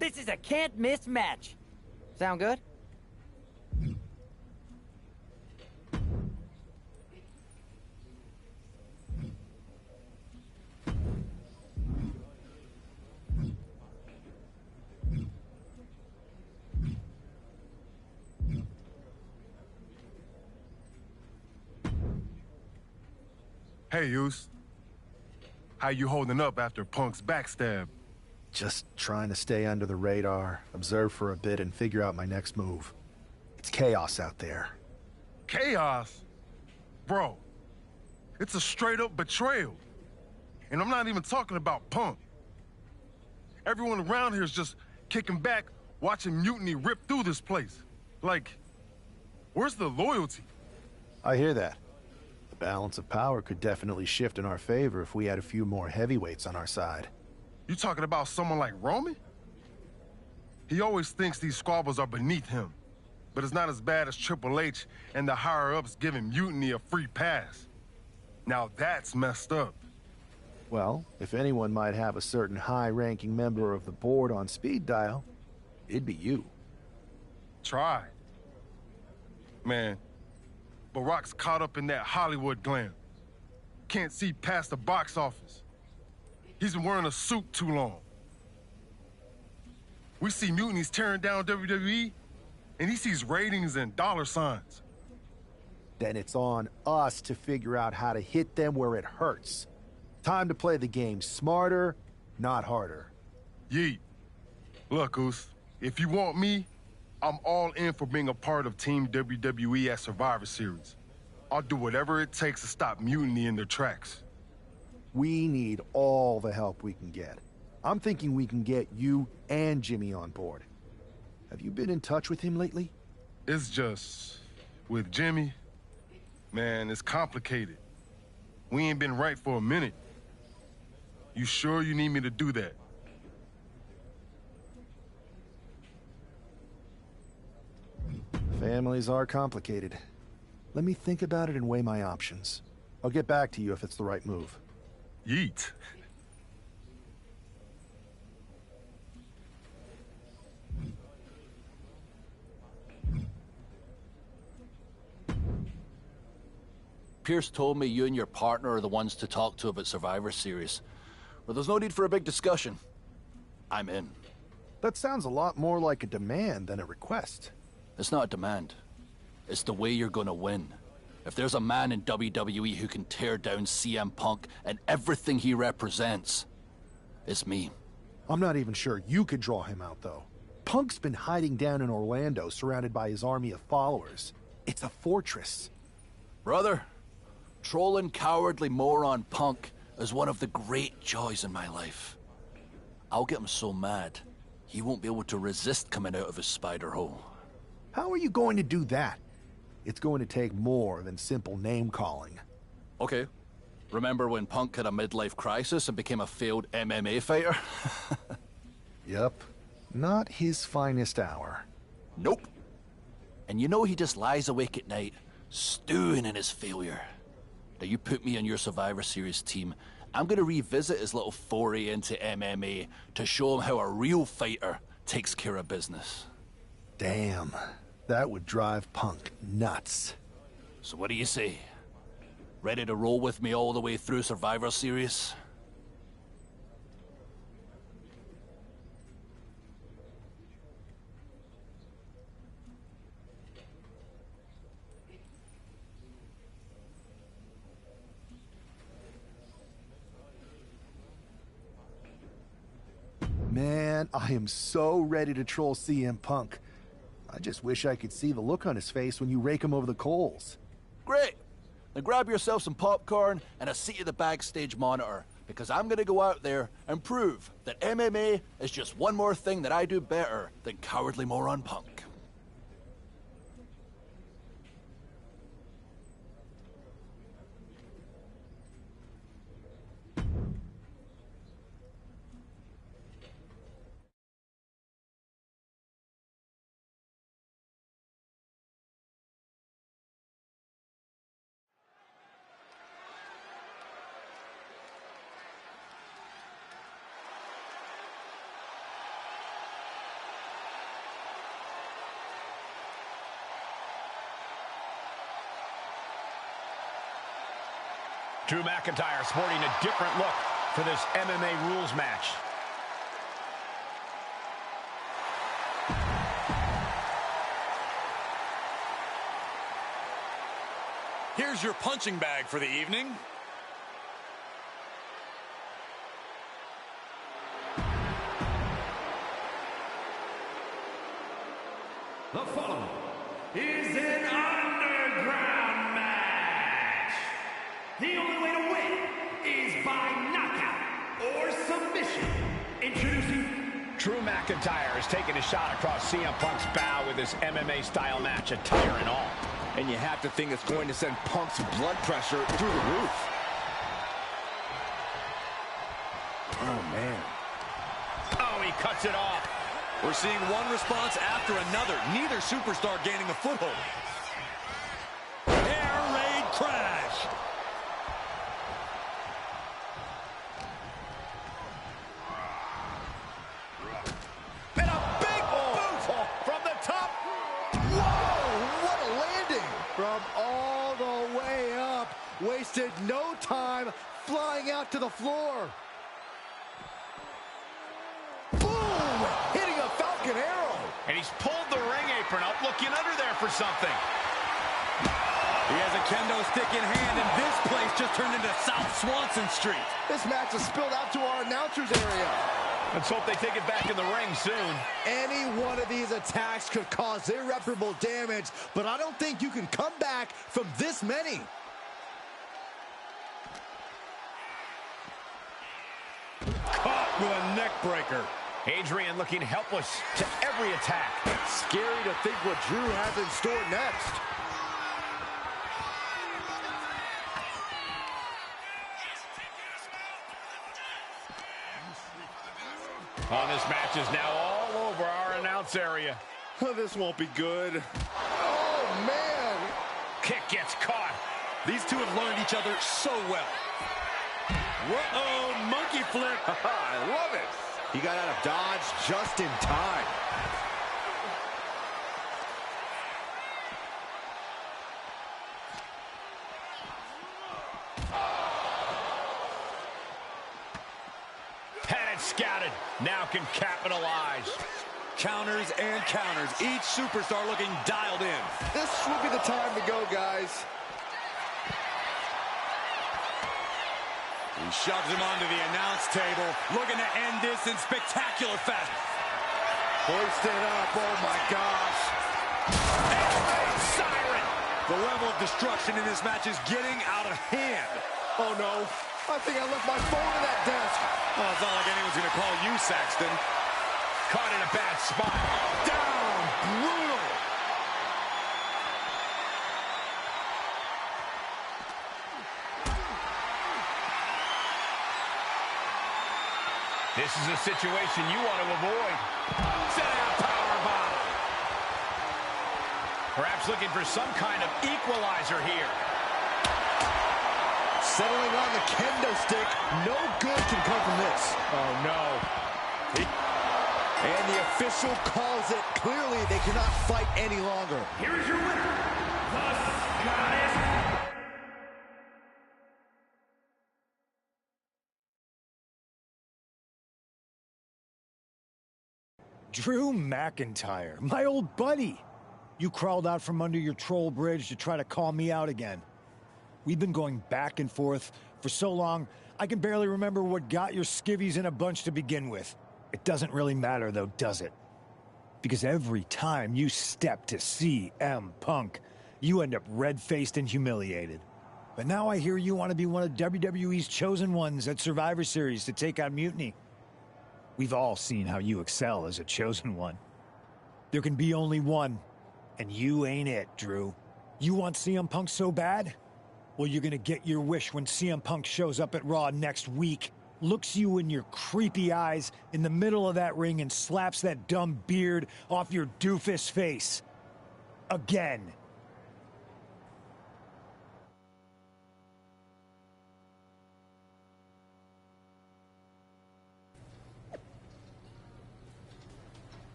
This is a can't-miss match. Sound good? Hey, Yus. How you holding up after Punk's backstab? Just trying to stay under the radar, observe for a bit, and figure out my next move. It's chaos out there. Chaos? Bro, it's a straight-up betrayal. And I'm not even talking about Punk. Everyone around here is just kicking back, watching Mutiny rip through this place. Like, where's the loyalty? I hear that. The balance of power could definitely shift in our favor if we had a few more heavyweights on our side. You talking about someone like Roman? He always thinks these squabbles are beneath him. But it's not as bad as Triple H and the higher-ups giving Mutiny a free pass. Now that's messed up. Well, if anyone might have a certain high-ranking member of the board on speed dial, it'd be you. Try. Man, Barack's caught up in that Hollywood glam. Can't see past the box office. He's been wearing a suit too long. We see Mutiny's tearing down WWE, and he sees ratings and dollar signs. Then it's on us to figure out how to hit them where it hurts. Time to play the game smarter, not harder. Yeet. Look, Oos, if you want me, I'm all in for being a part of Team WWE at Survivor Series. I'll do whatever it takes to stop Mutiny in their tracks. We need all the help we can get. I'm thinking we can get you and Jimmy on board. Have you been in touch with him lately? It's just... with Jimmy, man, it's complicated. We ain't been right for a minute. You sure you need me to do that? Families are complicated. Let me think about it and weigh my options. I'll get back to you if it's the right move. Yeet. Pierce told me you and your partner are the ones to talk to about Survivor Series. Well, there's no need for a big discussion. I'm in. That sounds a lot more like a demand than a request. It's not a demand. It's the way you're gonna win. If there's a man in WWE who can tear down CM Punk and everything he represents, it's me. I'm not even sure you could draw him out, though. Punk's been hiding down in Orlando, surrounded by his army of followers. It's a fortress. Brother, trolling cowardly moron Punk is one of the great joys in my life. I'll get him so mad, he won't be able to resist coming out of his spider hole. How are you going to do that? It's going to take more than simple name-calling. Okay. Remember when Punk had a midlife crisis and became a failed MMA fighter? Yep. Not his finest hour. Nope. And you know he just lies awake at night, stewing in his failure. Now you put me on your Survivor Series team, I'm gonna revisit his little foray into MMA to show him how a real fighter takes care of business. Damn. That would drive Punk nuts. So what do you say? Ready to roll with me all the way through Survivor Series? Man, I am so ready to troll CM Punk. I just wish I could see the look on his face when you rake him over the coals. Great! Then grab yourself some popcorn and a seat at the backstage monitor, because I'm gonna go out there and prove that MMA is just one more thing that I do better than cowardly moron Punk. Drew McIntyre sporting a different look for this MMA rules match. Here's your punching bag for the evening. The following is an underground match McIntyre has taken a shot across CM Punk's bow with his MMA-style match, attire and all. And you have to think it's going to send Punk's blood pressure through the roof. Oh, man. Oh, he cuts it off. We're seeing one response after another. Neither superstar gaining a foothold. Air raid crash. And a big boot from the top. Whoa, what a landing. From all the way up. Wasted no time flying out to the floor. Boom! Hitting a Falcon Arrow. And he's pulled the ring apron up, looking under there for something. He has a kendo stick in hand, and this place just turned into South Swanson Street. This match has spilled out to our announcers area. Let's hope they take it back in the ring soon. Any one of these attacks could cause irreparable damage, but I don't think you can come back from this many. Caught with a neck breaker. Adrian looking helpless to every attack. Scary to think what Drew has in store next. Oh, this match is now all over our announce area. This won't be good. Oh, man. Kick gets caught. These two have learned each other so well. Whoa, monkey flip. I love it. He got out of dodge just in time. Had it scouted. Now can capitalize. Counters and counters. Each superstar looking dialed in. This would be the time to go, guys. He shoves him onto the announce table, looking to end this in spectacular fashion. Hoist it up, oh my gosh. Siren! The level of destruction in this match is getting out of hand. Oh no, I think I left my phone in that desk. Oh, it's not like anyone's gonna call you, Saxton. Caught in a bad spot. Down! Brutal! This is a situation you want to avoid. Set out powerbomb. Perhaps looking for some kind of equalizer here. Settling on the kendo stick. No good can come from this. Oh, no. And the official calls it. Clearly, they cannot fight any longer. Here is your winner, the Scottish. Drew McIntyre, my old buddy. You crawled out from under your troll bridge to try to call me out again. We've been going back and forth for so long, I can barely remember what got your skivvies in a bunch to begin with. It doesn't really matter, though, does it? Because every time you step to CM Punk, you end up red-faced and humiliated. But now I hear you want to be one of WWE's chosen ones at Survivor Series to take on Mutiny. We've all seen how you excel as a chosen one. There can be only one, and you ain't it, Drew. You want CM Punk so bad? Well, you're gonna get your wish when CM Punk shows up at Raw next week, looks you in your creepy eyes in the middle of that ring and slaps that dumb beard off your doofus face. Again.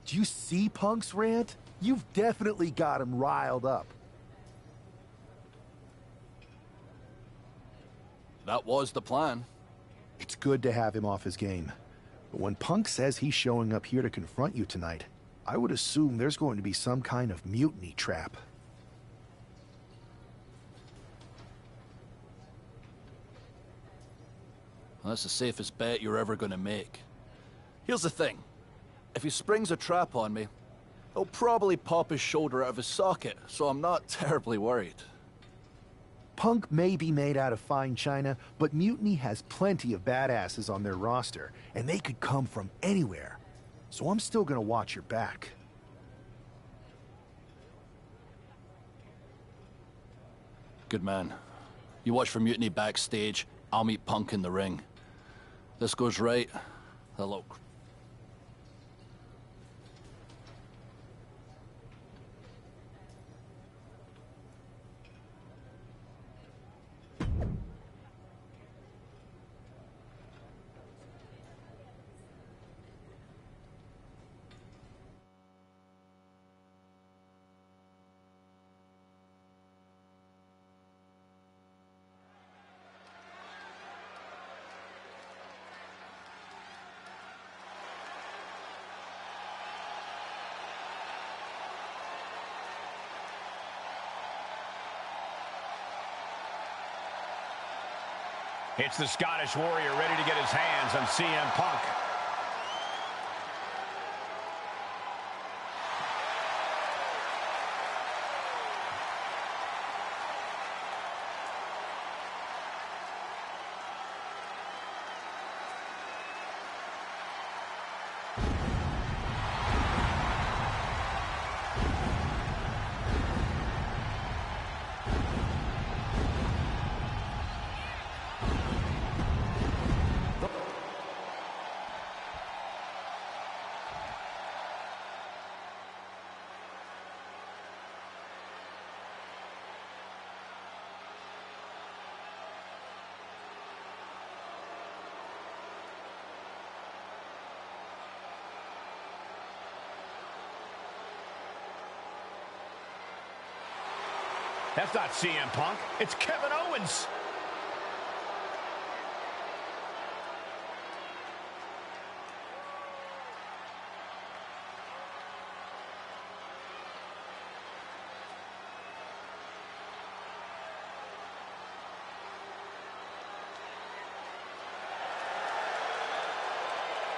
Do you see Punk's rant? You've definitely got him riled up. That was the plan. It's good to have him off his game. But when Punk says he's showing up here to confront you tonight, I would assume there's going to be some kind of mutiny trap. Well, that's the safest bet you're ever going to make. Here's the thing. If he springs a trap on me, he'll probably pop his shoulder out of his socket, so I'm not terribly worried. Punk may be made out of fine china, but Mutiny has plenty of badasses on their roster, and they could come from anywhere. So I'm still gonna watch your back. Good man. You watch for Mutiny backstage, I'll meet Punk in the ring. This goes right, hello. It's the Scottish Warrior ready to get his hands on CM Punk. That's not CM Punk. It's Kevin Owens.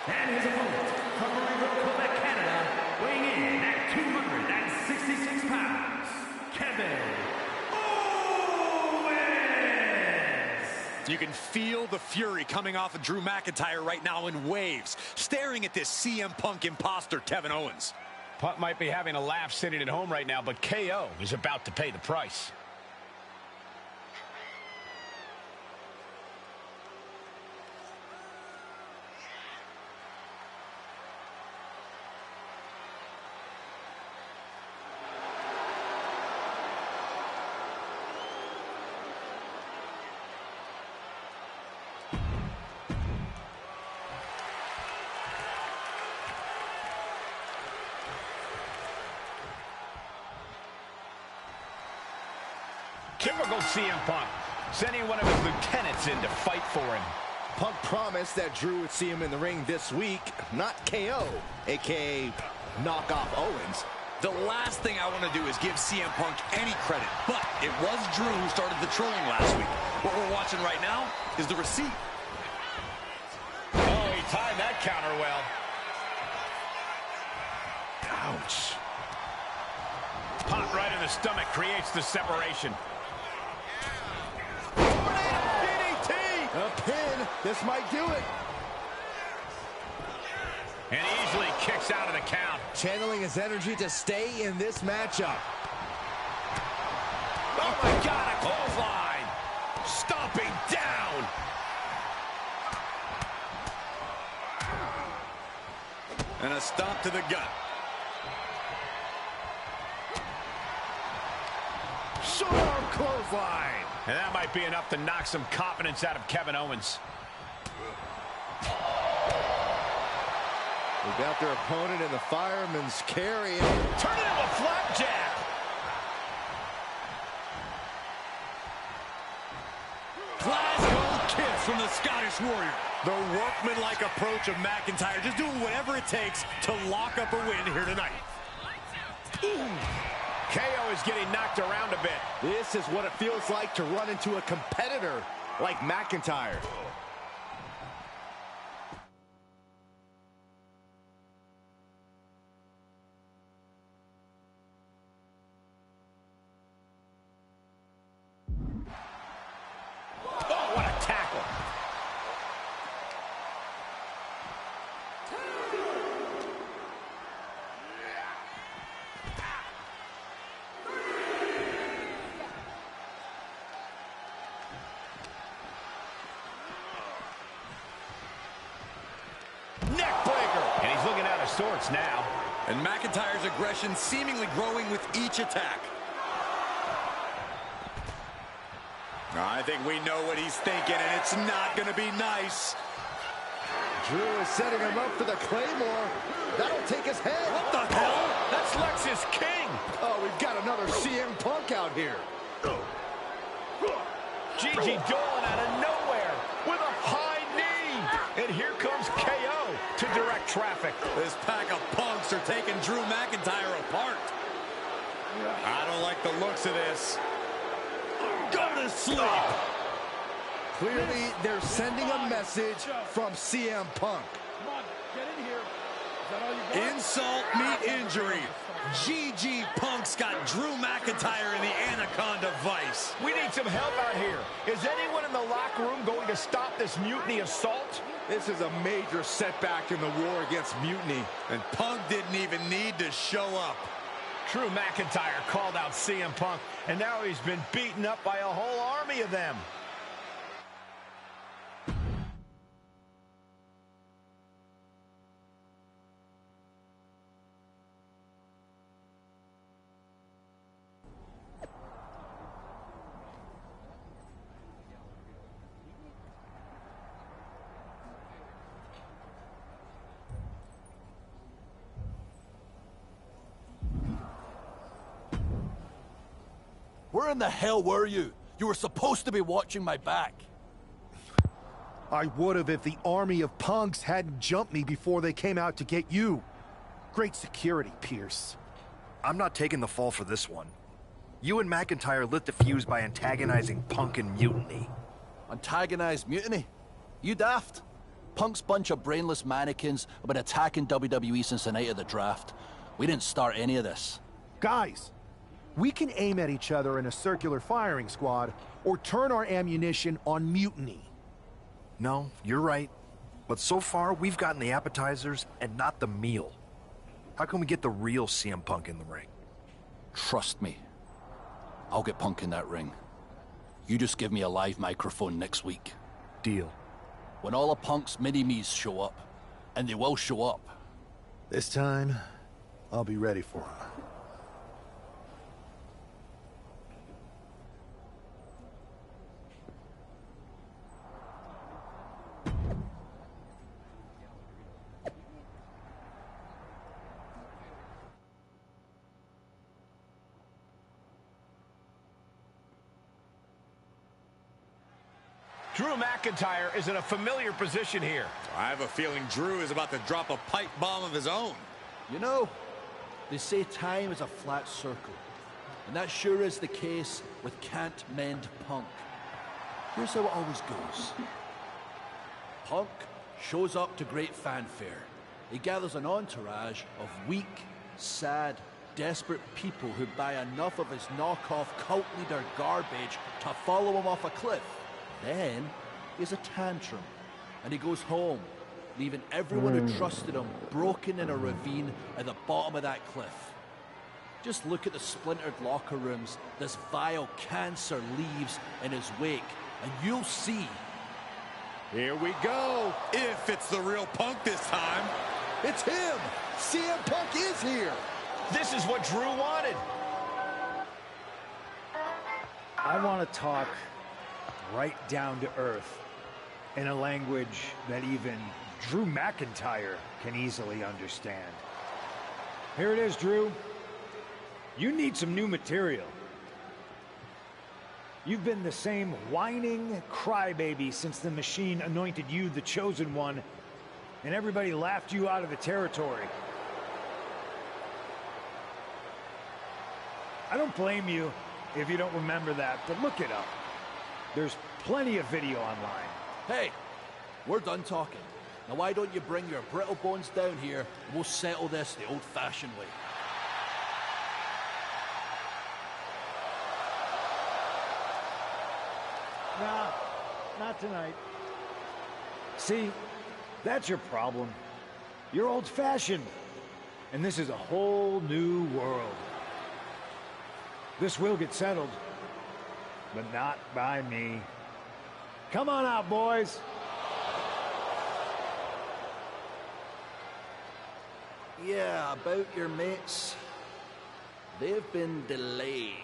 And his opponent, from Maryville, Quebec, Canada, weighing in at 266 pounds, Kevin Owens! You can feel the fury coming off of Drew McIntyre right now in waves, staring at this CM Punk imposter, Kevin Owens. Punk might be having a laugh sitting at home right now, but KO is about to pay the price. Typical CM Punk, sending one of his lieutenants in to fight for him. Punk promised that Drew would see him in the ring this week, not KO, a.k.a. knock off Owens. The last thing I want to do is give CM Punk any credit, but it was Drew who started the trolling last week. What we're watching right now is the receipt. Oh, he timed that counter well. Ouch. Pop right in the stomach creates the separation. A pin. This might do it. And easily kicks out of the count. Channeling his energy to stay in this matchup. Oh, my God, a clothesline. Stomping down. And a stomp to the gut. Short-arm clothesline. And that might be enough to knock some confidence out of Kevin Owens. They got their opponent in the fireman's carry. Turn it into a flapjack. Glasgow kiss from the Scottish Warrior. The workmanlike approach of McIntyre, just doing whatever it takes to lock up a win here tonight. KO is getting knocked around a bit. This is what it feels like to run into a competitor like McIntyre. Oh, what a tackle. Neckbreaker. And he's looking out of sorts now. And McIntyre's aggression seemingly growing with each attack. I think we know what he's thinking, and it's not going to be nice. Drew is setting him up for the Claymore. That'll take his head. What the hell? That's Lexis King. Oh, we've got another CM Punk out here. Gigi Dolan out of nowhere with a high knee. And here comes KO to direct traffic. This pack of punks are taking Drew McIntyre apart. I don't like the looks of this. Go to sleep. Clearly, they're sending a message from CM Punk. Come on, get in here. Is that all you got? Insult meet injury. GG Punk's got Drew McIntyre in the Anaconda Vice. We need some help out here. Is anyone in the locker room going to stop this mutiny assault? This is a major setback in the war against mutiny. And Punk didn't even need to show up. Drew McIntyre called out CM Punk, and now he's been beaten up by a whole army of them. Where in the hell were you? You were supposed to be watching my back. I would have if the army of punks hadn't jumped me before they came out to get you. Great security, Pierce. I'm not taking the fall for this one. You and McIntyre lit the fuse by antagonizing Punk and Mutiny. Antagonized Mutiny? You daft? Punk's bunch of brainless mannequins have been attacking WWE since the night of the draft. We didn't start any of this. Guys, we can aim at each other in a circular firing squad or turn our ammunition on Mutiny. No, you're right. But so far, we've gotten the appetizers and not the meal. How can we get the real CM Punk in the ring? Trust me. I'll get Punk in that ring. You just give me a live microphone next week. Deal. When all of Punk's mini-me's show up, and they will show up. This time, I'll be ready for him. Drew McIntyre is in a familiar position here. I have a feeling Drew is about to drop a pipe bomb of his own. You know, they say time is a flat circle. And that sure is the case with Can't Mend Punk. Here's how it always goes. Punk shows up to great fanfare. He gathers an entourage of weak, sad, desperate people who buy enough of his knockoff cult leader garbage to follow him off a cliff. Then, he has a tantrum, and he goes home, leaving everyone who trusted him broken in a ravine at the bottom of that cliff. Just look at the splintered locker rooms this vile cancer leaves in his wake, and you'll see. Here we go. If it's the real Punk this time. It's him! CM Punk is here! This is what Drew wanted. I want to talk right down to earth. in a language that even Drew McIntyre can easily understand. Here it is, Drew. You need some new material. You've been the same whining crybaby since the Machine anointed you the Chosen One, and everybody laughed you out of the territory. I don't blame you if you don't remember that, but look it up. There's plenty of video online. Hey, we're done talking. Now why don't you bring your brittle bones down here and we'll settle this the old-fashioned way. Nah, not tonight. See, that's your problem. You're old-fashioned, and this is a whole new world. This will get settled, but not by me. Come on out, boys. Yeah, about your mates. They've been delayed.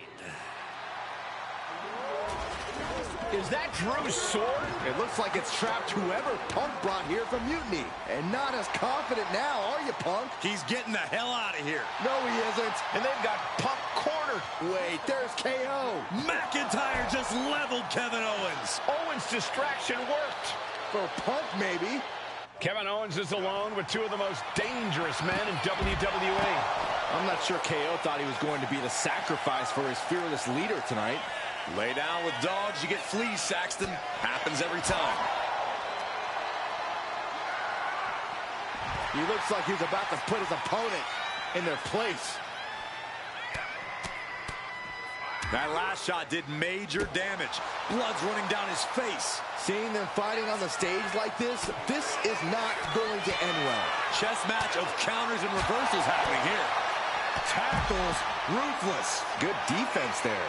Is that Drew's sword? It looks like it's trapped whoever Punk brought here from Mutiny. And not as confident now, are you, Punk? He's getting the hell out of here. No, he isn't. And they've got Punk cornered. Wait, there's KO. McIntyre just leveled Kevin Owens. Owens' distraction worked. For Punk, maybe. Kevin Owens is alone with two of the most dangerous men in WWE. I'm not sure KO thought he was going to be the sacrifice for his fearless leader tonight. Lay down with dogs, you get fleas, Saxton. Happens every time. He looks like he's about to put his opponent in their place. That last shot did major damage. Blood's running down his face. Seeing them fighting on the stage like this is not going to end well. Chess match of counters and reversals happening here. Tackles, ruthless. Good defense there.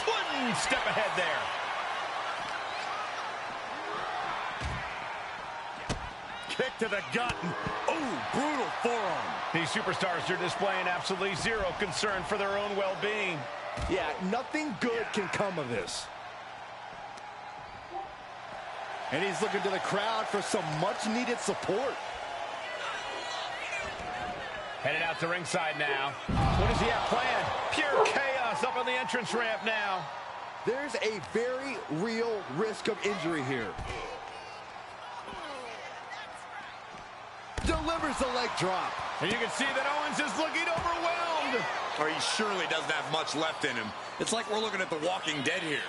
One step ahead there. Kick to the gut. Oh, brutal forearm. These superstars are displaying absolutely zero concern for their own well-being. Yeah, nothing good can come of this. And he's looking to the crowd for some much-needed support. Headed out to ringside now. What does he have planned? Pure chaos up on the entrance ramp now. There's a very real risk of injury here. Delivers the leg drop. And you can see that Owens is looking overwhelmed. Or he surely doesn't have much left in him. It's like we're looking at The Walking Dead here.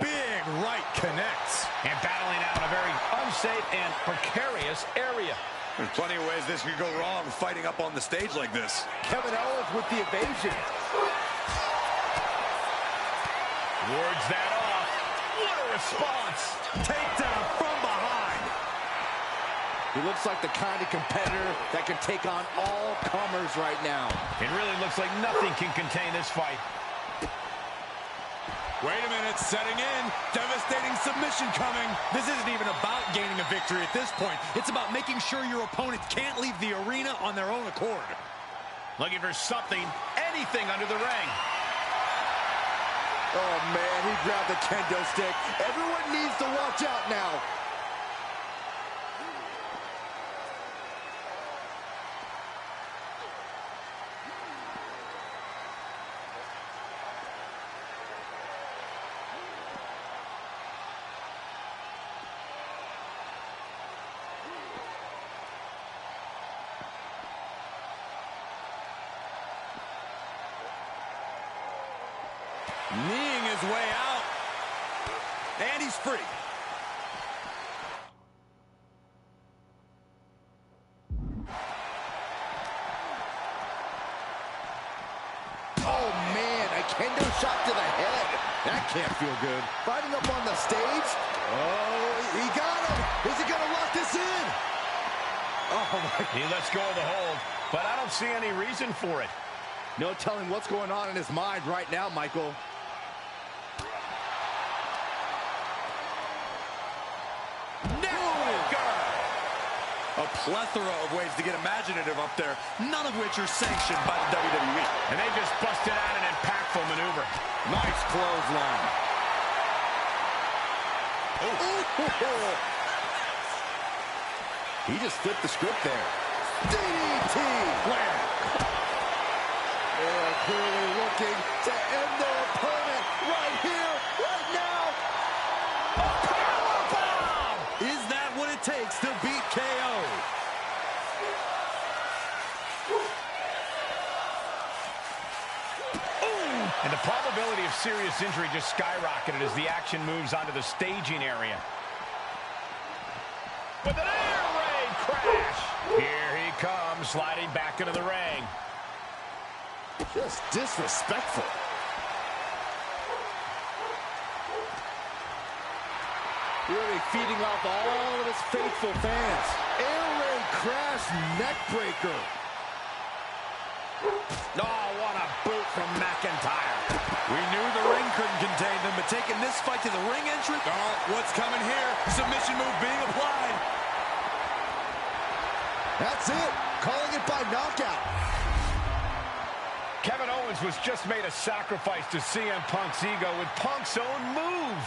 Big right connects. And battling out in a very unsafe and precarious area. There's plenty of ways this could go wrong fighting up on the stage like this. Kevin Owens with the evasion. Wards that off. What a response. Takedown from behind. He looks like the kind of competitor that can take on all comers right now. It really looks like nothing can contain this fight. Wait a minute, setting in. Devastating submission coming. This isn't even about gaining a victory at this point. It's about making sure your opponent can't leave the arena on their own accord. Looking for something, anything under the ring. Oh, man, he grabbed the kendo stick. Everyone needs to watch out now. Kneeing his way out. And he's free. Oh, man, a kendo shot to the head. That can't feel good. Fighting up on the stage. Oh, he got him. Is he going to lock this in? Oh, my. He lets go of the hold, but I don't see any reason for it. No telling what's going on in his mind right now, Michael. A plethora of ways to get imaginative up there, none of which are sanctioned by the WWE. And they just busted out an impactful maneuver. Nice clothesline. Oh. He just flipped the script there. DDT! Wham! They're clearly looking to end their opponent right here, right now. A powerbomb! Is that what it takes to beat KO? And the probability of serious injury just skyrocketed as the action moves onto the staging area. With an air raid crash. Here he comes, sliding back into the ring. Just disrespectful. Really feeding off all of his faithful fans. Air raid crash neckbreaker. Oh, what a boot from McIntyre. We knew the ring couldn't contain them, but taking this fight to the ring entrance. Oh, what's coming here? Submission move being applied. That's it. Calling it by knockout. Kevin Owens was just made a sacrifice to CM Punk's ego with Punk's own move.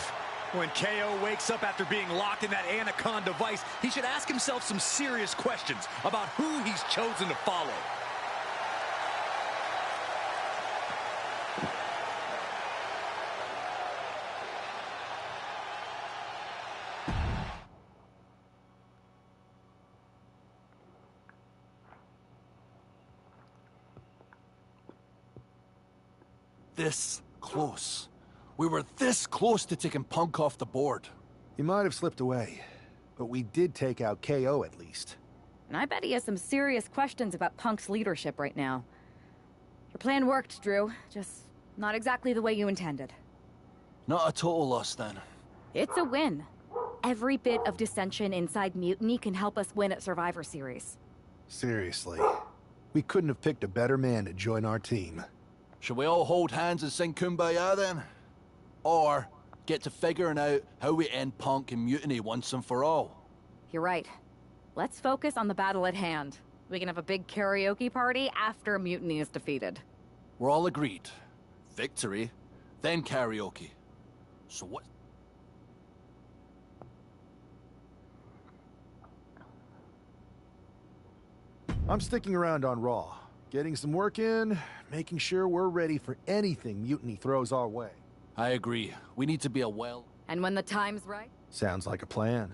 When KO wakes up after being locked in that Anaconda vice, he should ask himself some serious questions about who he's chosen to follow. This close. We were this close to taking Punk off the board. He might have slipped away, but we did take out KO at least. And I bet he has some serious questions about Punk's leadership right now. Your plan worked, Drew. Just not exactly the way you intended. Not a total loss, then. It's a win. Every bit of dissension inside Mutiny can help us win at Survivor Series. Seriously. We couldn't have picked a better man to join our team. Shall we all hold hands and sing Kumbaya, then? Or get to figuring out how we end Punk and Mutiny once and for all? You're right. Let's focus on the battle at hand. We can have a big karaoke party after Mutiny is defeated. We're all agreed. Victory, then karaoke. So what? I'm sticking around on Raw. Getting some work in, making sure we're ready for anything Mutiny throws our way. I agree. We need to be a well... And when the time's right? Sounds like a plan.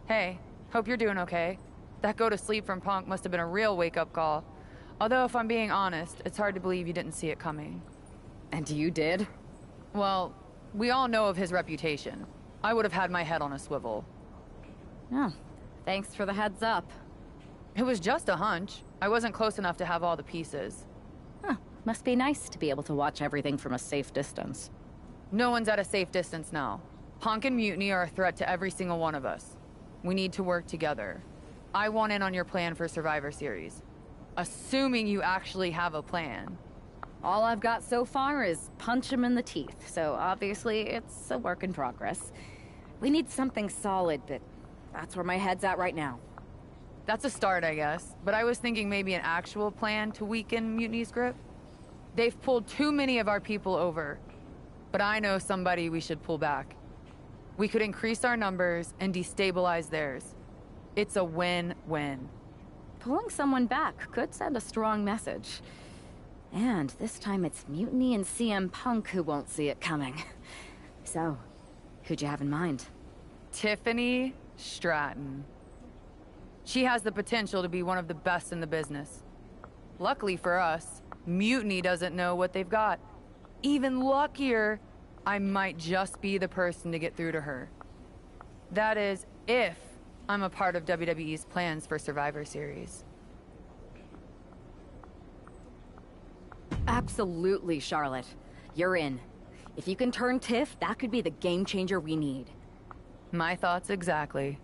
Hey, hope you're doing okay. That go to sleep from Punk must have been a real wake-up call. Although, if I'm being honest, it's hard to believe you didn't see it coming. And you did? Well, we all know of his reputation. I would have had my head on a swivel. Oh, thanks for the heads up. It was just a hunch. I wasn't close enough to have all the pieces. Huh, must be nice to be able to watch everything from a safe distance. No one's at a safe distance now. Punk and Mutiny are a threat to every single one of us. We need to work together. I want in on your plan for Survivor Series. Assuming you actually have a plan. All I've got so far is punch him in the teeth, so obviously it's a work in progress. We need something solid, but that's where my head's at right now. That's a start, I guess. But I was thinking maybe an actual plan to weaken Mutiny's grip. They've pulled too many of our people over. But I know somebody we should pull back. We could increase our numbers and destabilize theirs. It's a win-win. Pulling someone back could send a strong message. And this time it's Mutiny and CM Punk who won't see it coming. So, who'd you have in mind? Tiffany Stratton. She has the potential to be one of the best in the business. Luckily for us, Mutiny doesn't know what they've got. Even luckier, I might just be the person to get through to her. That is, if I'm a part of WWE's plans for Survivor Series. Absolutely, Charlotte. You're in. If you can turn Tiff, that could be the game changer we need. My thoughts exactly.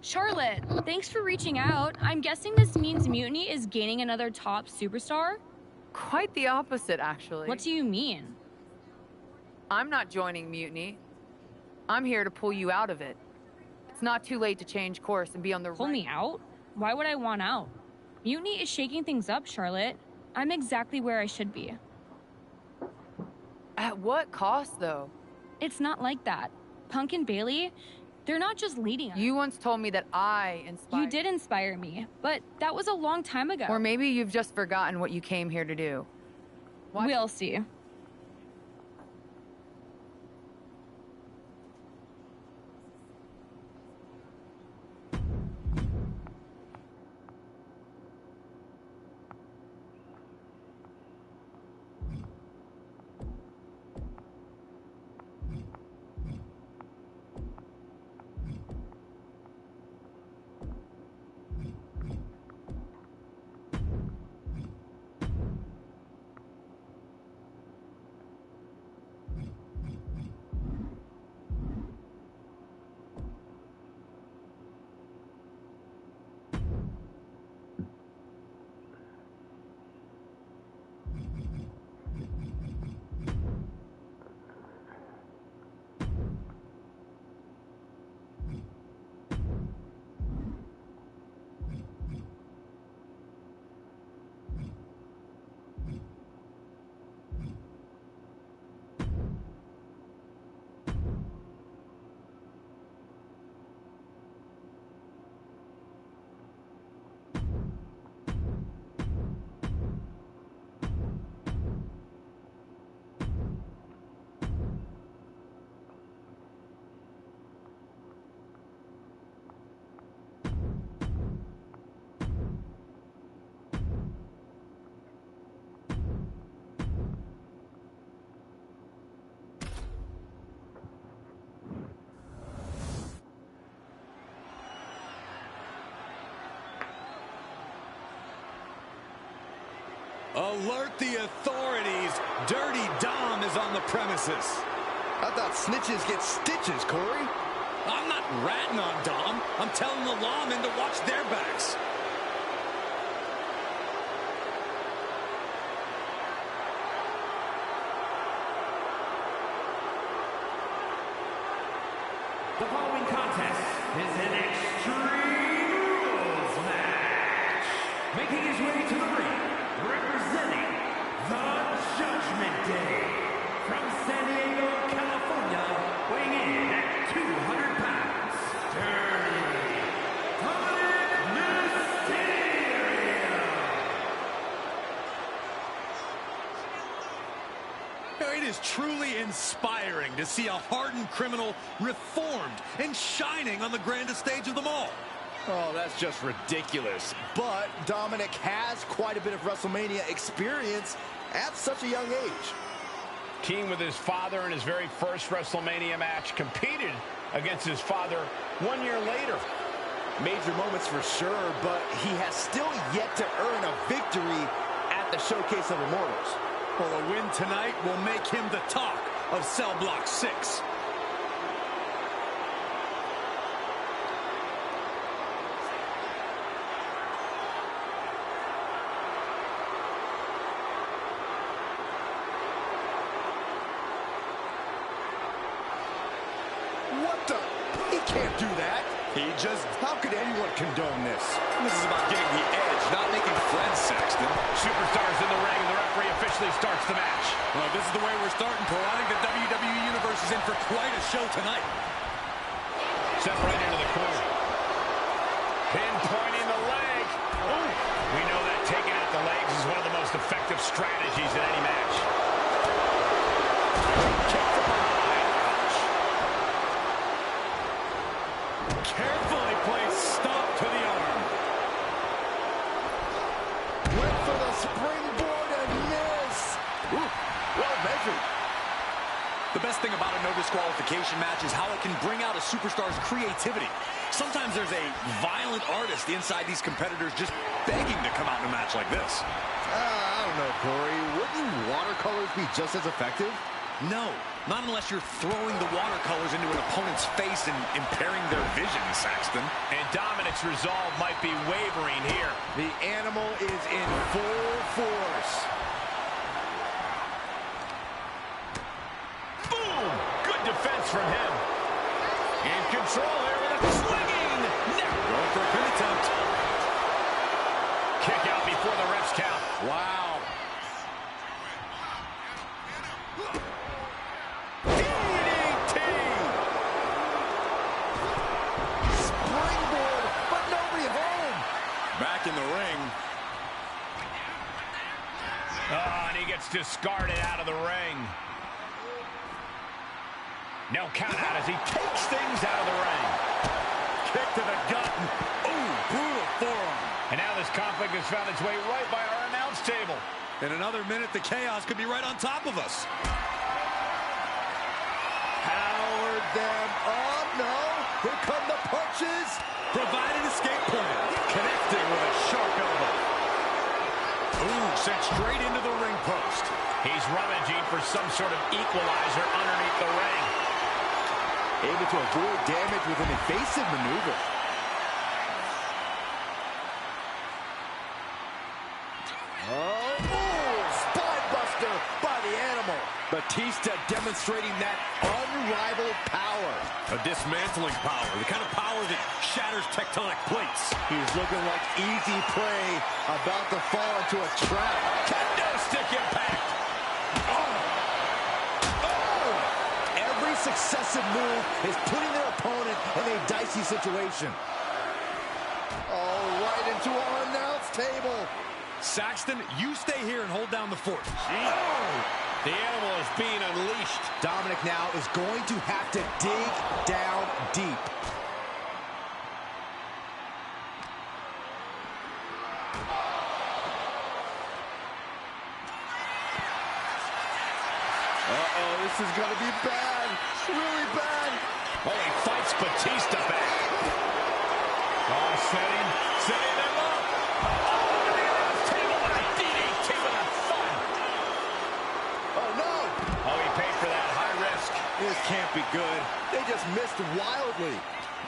Charlotte, thanks for reaching out. I'm guessing this means Mutiny is gaining another top superstar? Quite the opposite, actually. What do you mean? I'm not joining Mutiny. I'm here to pull you out of it. It's not too late to change course and be on the Pull me out? Why would I want out? Mutiny is shaking things up, Charlotte. I'm exactly where I should be. At what cost, though? It's not like that. Punk and Bailey, they're not just leading us. You once told me that I inspired... You did inspire me, but that was a long time ago. Or maybe you've just forgotten what you came here to do. We'll see. Alert the authorities. Dirty Dom is on the premises. I thought snitches get stitches, Corey. I'm not ratting on Dom. I'm telling the lawmen to watch their backs. The following contest is an Extreme Rules match. Making his way to the ring, representing the Judgment Day, from San Diego, California, weighing in at 200 pounds, Dirty Dominic Mysterio. It is truly inspiring to see a hardened criminal reformed and shining on the grandest stage of them all. Oh, that's just ridiculous. But Dominic has quite a bit of WrestleMania experience at such a young age. Teamed with his father in his very first WrestleMania match, competed against his father 1 year later. Major moments for sure, but he has still yet to earn a victory at the Showcase of Immortals. Well, a win tonight will make him the talk of Cell Block 6. What the? He can't do that. How could anyone condone this? This is about getting the edge, not making friends, Saxton. Superstars in the ring, and the referee officially starts the match. Well, this is the way we're starting, Cole. I think the WWE Universe is in for quite a show tonight. Set right into the corner. Pinpointing the leg. Ooh. We know that taking out the legs is one of the most effective strategies in any match. Kick from behind. Carefully placed stop to the arm. Went for the springboard and miss. Ooh, well measured. The best thing about a no disqualification match is how it can bring out a superstar's creativity. Sometimes there's a violent artist inside these competitors just begging to come out in a match like this. I don't know, Corey. Wouldn't watercolors be just as effective? No, Not unless you're throwing the watercolors into an opponent's face and impairing their vision, Saxton. And Dominic's resolve might be wavering here. The animal is in full force. Boom! Good defense from him. In control here with a swinging neck. Going for a pin attempt. Kick out before the ref's count. Wow. Back in the ring. Oh, and he gets discarded out of the ring. No count out as he takes things out of the ring. Kick to the gut. Ooh, brutal forearm. And now this conflict has found its way right by our announce table. In another minute, the chaos could be right on top of us. Powered them up. No. Here come the punches. Provided escape plan. Connecting with a sharp elbow. Ooh, sent straight into the ring post. He's rummaging for some sort of equalizer underneath the ring. Able to avoid damage with an evasive maneuver. Spine buster by the animal. Batista demonstrating that unrivaled power. A dismantling power, the kind of power that shatters tectonic plates. He's looking like easy prey, about to fall into a trap. Kendo stick impact. Every successive move is putting their opponent in a dicey situation. Oh, right into our announce table. Saxton, you stay here and hold down the fort. The animal is being unleashed. Dominic now is going to have to dig down deep. This is going to be bad. Really bad. Oh, he fights Batista back. Oh, setting them up. Oh, the announce table with a DDT with a thud. Oh, no. Oh, he paid for that. High risk. This can't be good. They just missed wildly.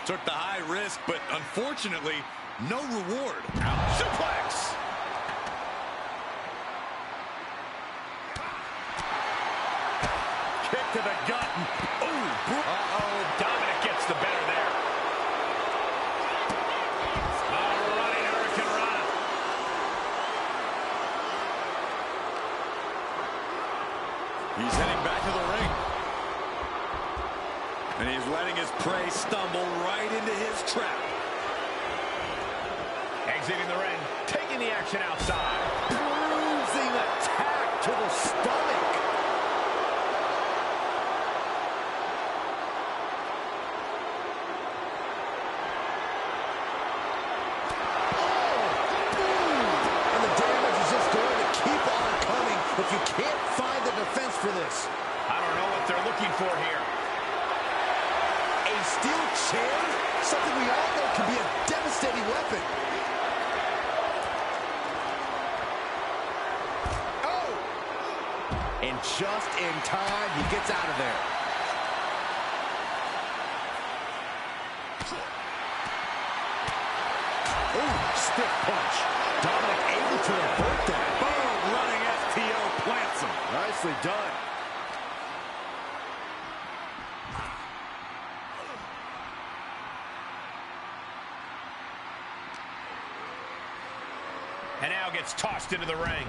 Took the high risk, but unfortunately, no reward. Suplex. Kick to the gut. Dominic gets the better there. Running Hurricane Rana. He's heading back to the ring. And he's letting his prey stumble right into his trap. Exiting the ring, taking the action outside. Bruising attack to the stomach. If you can't find the defense for this. I don't know what they're looking for here. A steel chair? Something we all know can be a devastating weapon. Oh! And just in time, he gets out of there. Ooh, stiff punch. Dominic able to avert that. Boom, running STO plants him. Nicely done. And now gets tossed into the ring.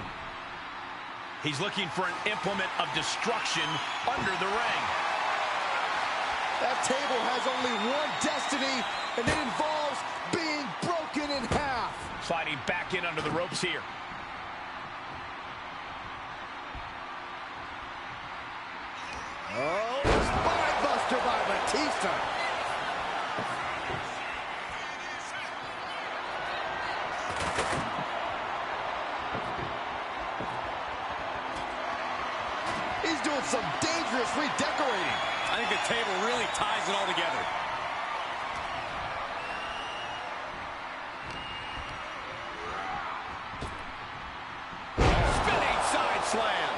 He's looking for an implement of destruction under the ring. That table has only one destiny, and it involves being broken in half. Sliding back in under the ropes here. Oh, spine buster by Batista. He's doing some dangerous redecorating. I think the table really ties it all together. Spinning side slam.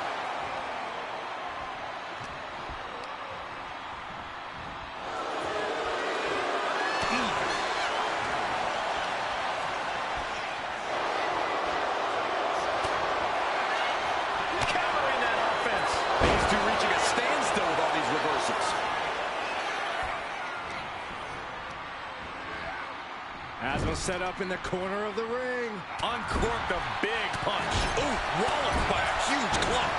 Gonna set up in the corner of the ring. Uncorked a big punch. Ooh, walloped by a huge club.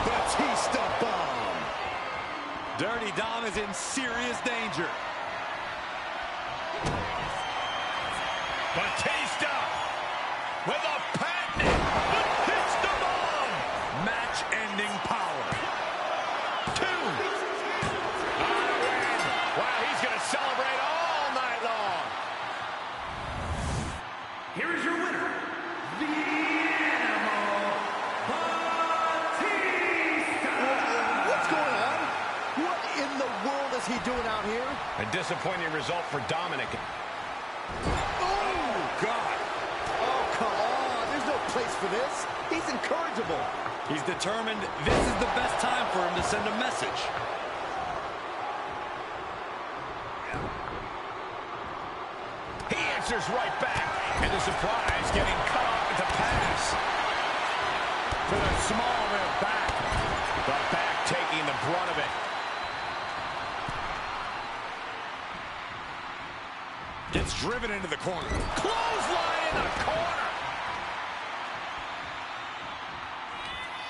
Batista bomb. Dirty Dom is in serious danger. Batista with a patented Batista bomb. Match-ending power. 2. Wow, he's going to celebrate all night long. Here is your winner, the Animal Batista. What's going on? What in the world is he doing out here? A disappointing result for Dominic. Oh, God. Oh, come on. There's no place for this. He's incorrigible. He's determined this is the best time for him to send a message. He answers right back. And the surprise getting cut off at the pass. To the small of their back. The back taking the brunt of it. Gets driven into the corner. Clothesline in the corner.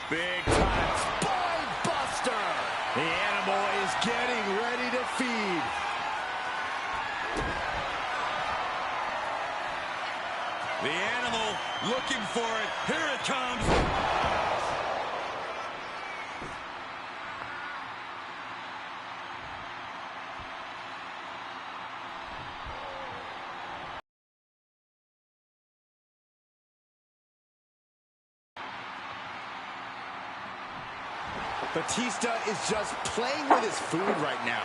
Big time spine buster. The Animal is getting ready to feed. The Animal looking for it. Here it comes. Batista is just playing with his food right now.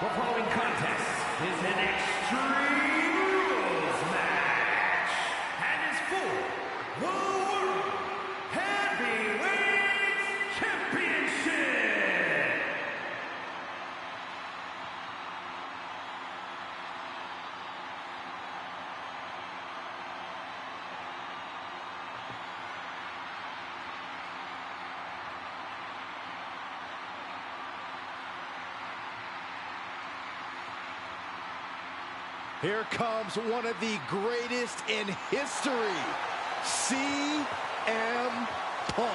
The following contest is an Extreme Rules match and is for the World Heavyweight Championship. Here comes one of the greatest in history, CM Punk.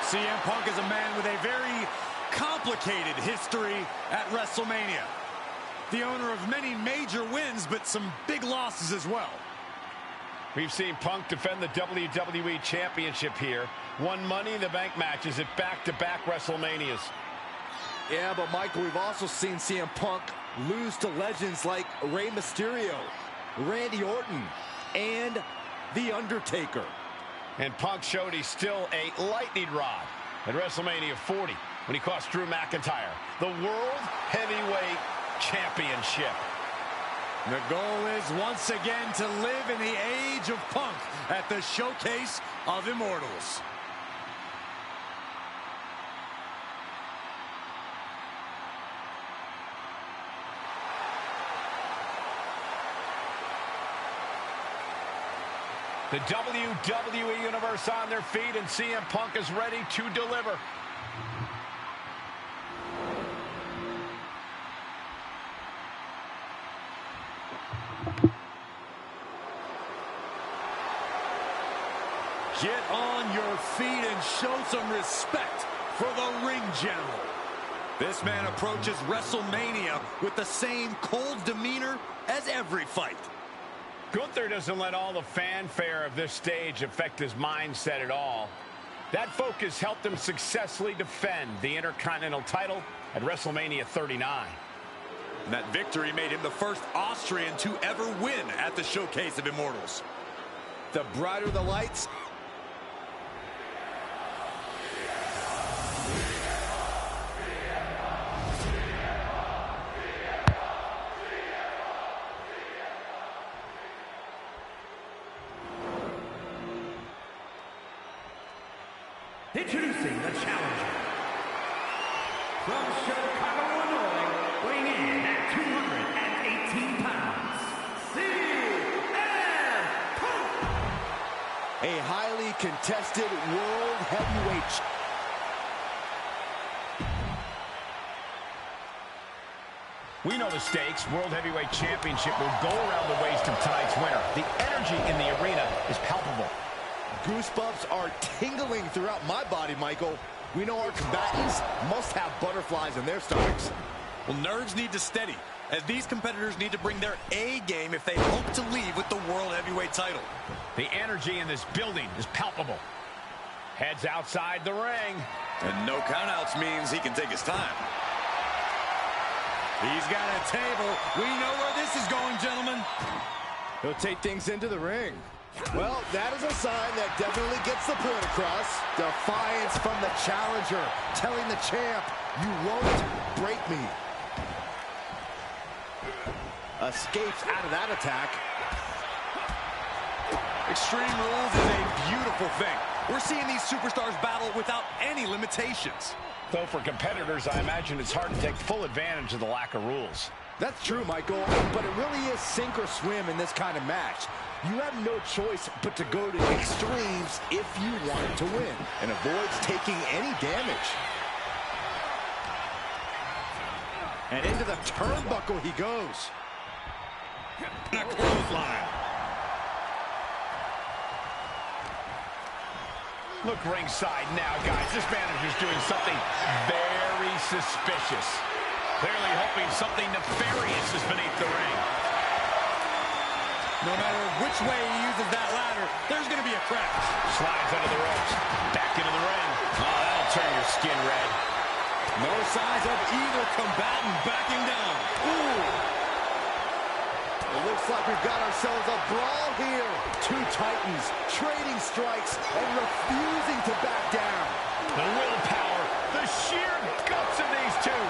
CM Punk is a man with a very complicated history at WrestleMania. The owner of many major wins, but some big losses as well. We've seen Punk defend the WWE Championship here. Won Money in the Bank matches at back-to-back WrestleManias. Yeah, but Michael, we've also seen CM Punk lose to legends like Rey Mysterio, Randy Orton, and The Undertaker. And Punk showed he's still a lightning rod at WrestleMania 40 when he cost Drew McIntyre the World Heavyweight Championship. The goal is once again to live in the age of Punk at the Showcase of Immortals. The WWE Universe on their feet, and CM Punk is ready to deliver. Get on your feet and show some respect for the ring general. This man approaches WrestleMania with the same cold demeanor as every fight. Gunther doesn't let all the fanfare of this stage affect his mindset at all. That focus helped him successfully defend the Intercontinental title at WrestleMania 39. And that victory made him the first Austrian to ever win at the Showcase of Immortals. The brighter the lights, Introducing the challenger. From Chicago, Illinois, weighing in at 218 pounds, CM Punk. a highly contested world heavyweight. We know the stakes. World Heavyweight Championship will go around the waist of tonight's winner. The energy in the arena is palpable. Goosebumps are tingling throughout my body, Michael. We know our combatants must have butterflies in their stomachs. Well, nerves need to steady, as these competitors need to bring their A game if they hope to leave with the World Heavyweight title. The energy in this building is palpable. Heads outside the ring. And no countouts means he can take his time. He's got a table. We know where this is going, gentlemen. He'll take things into the ring. Well, that is a sign that definitely gets the point across. Defiance from the challenger, telling the champ, you won't break me. Escapes out of that attack. Extreme Rules is a beautiful thing. We're seeing these superstars battle without any limitations. Though for competitors, I imagine it's hard to take full advantage of the lack of rules. That's true, Michael, but it really is sink or swim in this kind of match. You have no choice but to go to extremes if you want to win, and avoids taking any damage. And into the turnbuckle he goes. A clothesline. Look ringside now, guys. This manager's doing something very suspicious. Clearly hoping something nefarious is beneath the ring. No matter which way he uses that ladder, there's going to be a crash. Slides under the ropes. Back into the ring. Oh, that'll turn your skin red. No signs of either combatant backing down. Ooh. It looks like we've got ourselves a brawl here. Two titans trading strikes and refusing to back down. The willpower, the sheer guts of these two.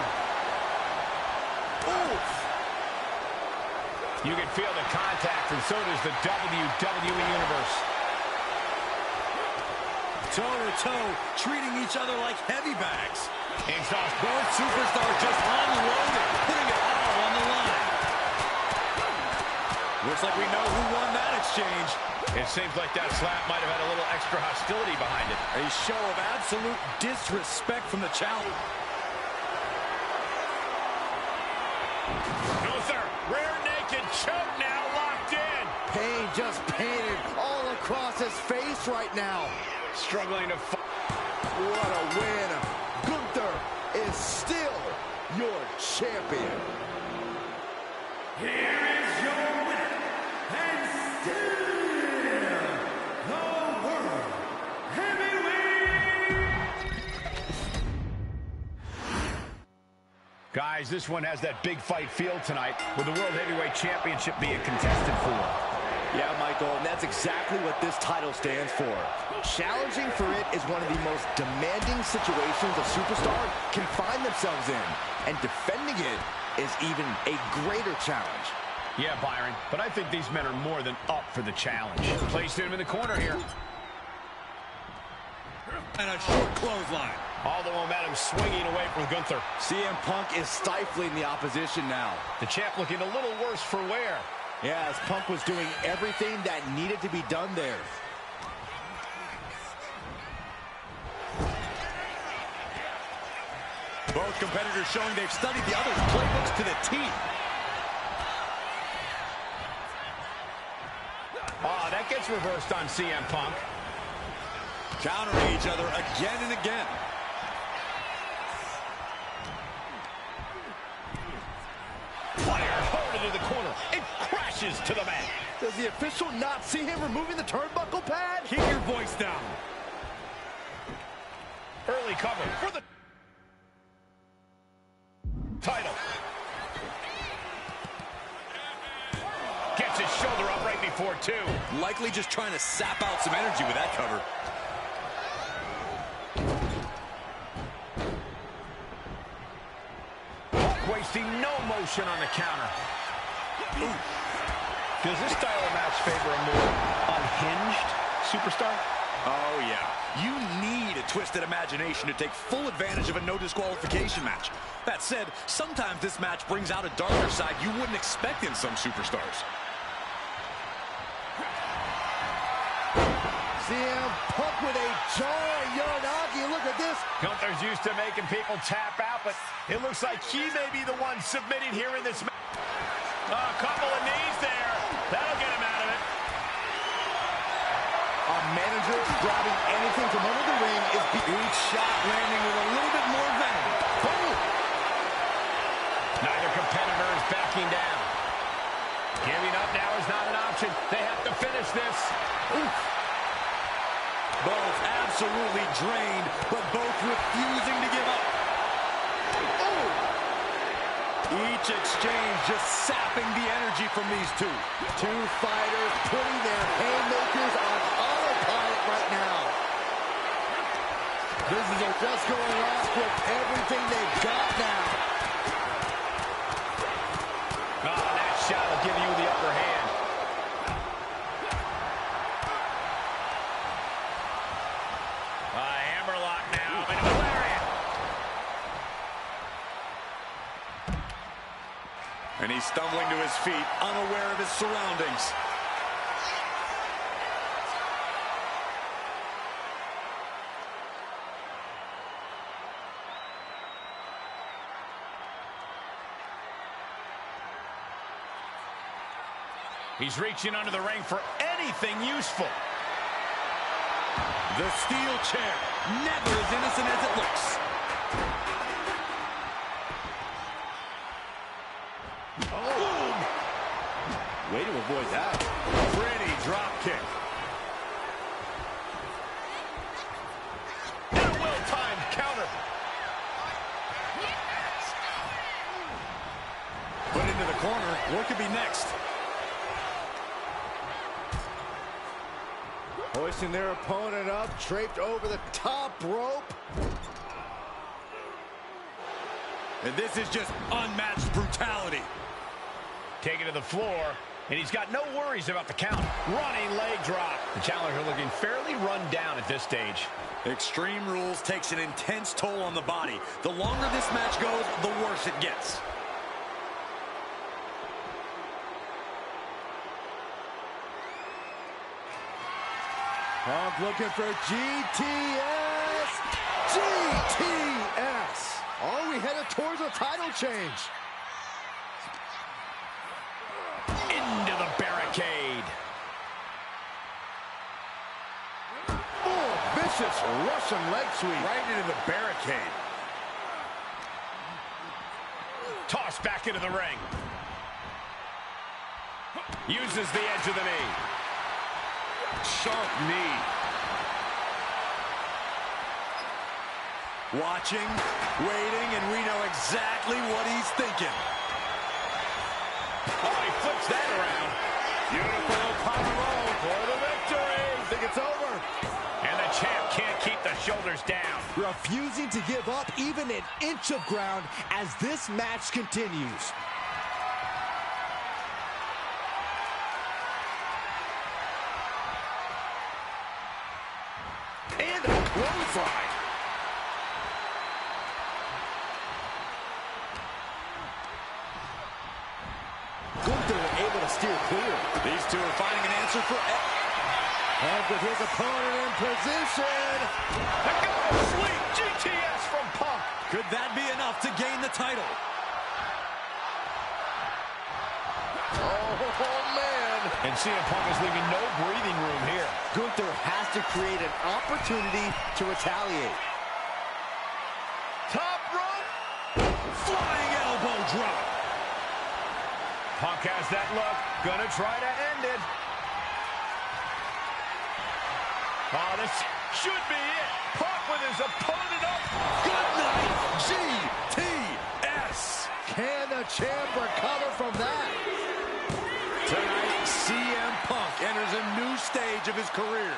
Oof. You can feel the contact, and so does the WWE Universe. Toe-to-toe, treating each other like heavy bags. And both superstars just unloaded, putting it all on the line. Looks like we know who won that exchange. It seems like that slap might have had a little extra hostility behind it. A show of absolute disrespect from the challenger. Gunther, rear naked choke now locked in. Pain just painted all across his face right now. Struggling to what a win. Gunther is still your champion. Here is your winner, and still the World Heavyweight. Guys, this one has that big fight feel tonight, with the World Heavyweight Championship being contested for. Yeah, Michael, and that's exactly what this title stands for. Challenging for it is one of the most demanding situations a superstar can find themselves in, and defending it is even a greater challenge. Yeah, Byron, but I think these men are more than up for the challenge. Placing him in the corner here. And a short clothesline. All the momentum swinging away from Gunther. CM Punk is stifling the opposition now. The champ looking a little worse for wear. Yeah, as Punk was doing everything that needed to be done there. Both competitors showing they've studied the other's playbooks to the T. Oh, that gets reversed on CM Punk. Countering each other again and again. Fire hard into the corner. It crashes to the mat. Does the official not see him removing the turnbuckle pad? Keep your voice down. Early cover for the title. Gets his shoulder up right before two. Likely just trying to sap out some energy with that cover. Wasting no motion on the counter. Ooh. Does this style of match favor a more unhinged superstar? Oh, yeah. You need a twisted imagination to take full advantage of a no disqualification match. That said, sometimes this match brings out a darker side you wouldn't expect in some superstars. CM Punk with a jarring Uranage. Look at this. Gunther's used to making people tap out, but it looks like he may be the one submitting here in this match. A couple of knees there. That'll get him out of it. A manager grabbing anything from under the ring is each shot landing with a little bit more venom. Boom. Neither competitor is backing down. Giving up now is not an option. They have to finish this. Oof. Both absolutely drained, but both refusing to give up. Oh. Each exchange just sapping the energy from these two. Two fighters putting their haymakers on autopilot right now. This is just going off with everything they've got now. Oh, that shot will give you the upper hand. Hammerlock now into a lariat. And he's stumbling to his feet, unaware of his surroundings. He's reaching under the ring for anything useful. The steel chair, never as innocent as it looks. Oh. Way to avoid that. Pretty drop kick. And a well-timed counter. Put into the corner. What could be next? Hoisting their opponent up, draped over the top rope. And this is just unmatched brutality. Taken to the floor, and he's got no worries about the count. Running leg drop. The challenger looking fairly run down at this stage. Extreme Rules takes an intense toll on the body. The longer this match goes, the worse it gets. Punk looking for GTS. GTS. Are we headed towards a title change? Into the barricade. Oh, vicious Russian leg sweep. Right into the barricade. Tossed back into the ring. Uses the edge of the knee. Sharp knee. Watching, waiting, and we know exactly what he's thinking. Oh, he flips that around. Beautiful power roll for the victory. I think it's over. And the champ can't keep the shoulders down. Refusing to give up even an inch of ground as this match continues. And a clothesline. Gunther able to steer clear. These two are finding an answer for Punk with his opponent in position. The go sleep GTS from Punk. Could that be enough to gain the title? Oh, man. And CM Punk is leaving no breathing room here. Gunther has to create an opportunity to retaliate. Top rope. Flying elbow drop. Punk has that look. Gonna try to end it. Oh, this should be it. Punk with his opponent up. Good night, GTS. Can the champ recover from that? Tonight, CM Punk enters a new stage of his career.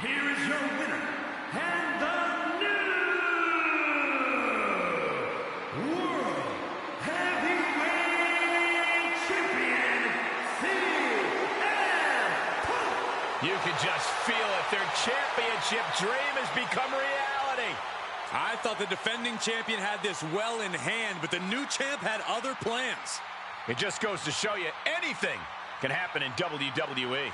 Here is your winner, and the new World Heavyweight Champion, CM Punk. You can just feel it. Their championship dream has become reality. I thought the defending champion had this well in hand, but the new champ had other plans. It just goes to show you anything can happen in WWE.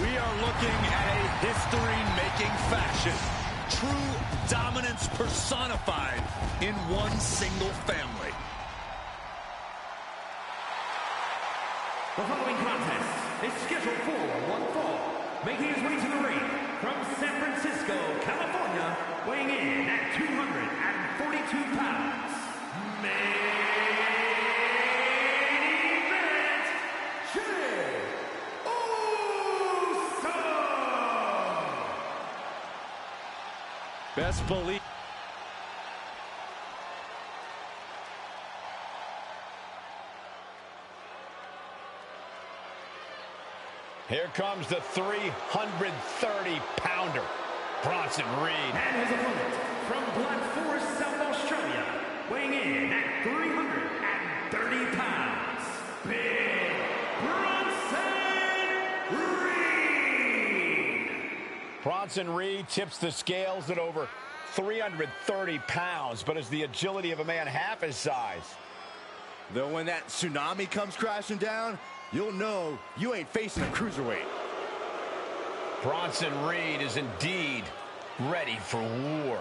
We are looking at a history-making fashion. True dominance personified in one single family. The following contest is scheduled for one fall. Making his way to the ring from San Francisco, California, weighing in at 242 pounds. Best believe. Here comes the 330-pounder, Bronson Reed. And his opponent from Black Forest, South Australia, weighing in at 330 pounds, Big Bronson Reed. Bronson Reed tips the scales at over 330 pounds, but has the agility of a man half his size. Though when that tsunami comes crashing down, you'll know you ain't facing a cruiserweight. Bronson Reed is indeed ready for war.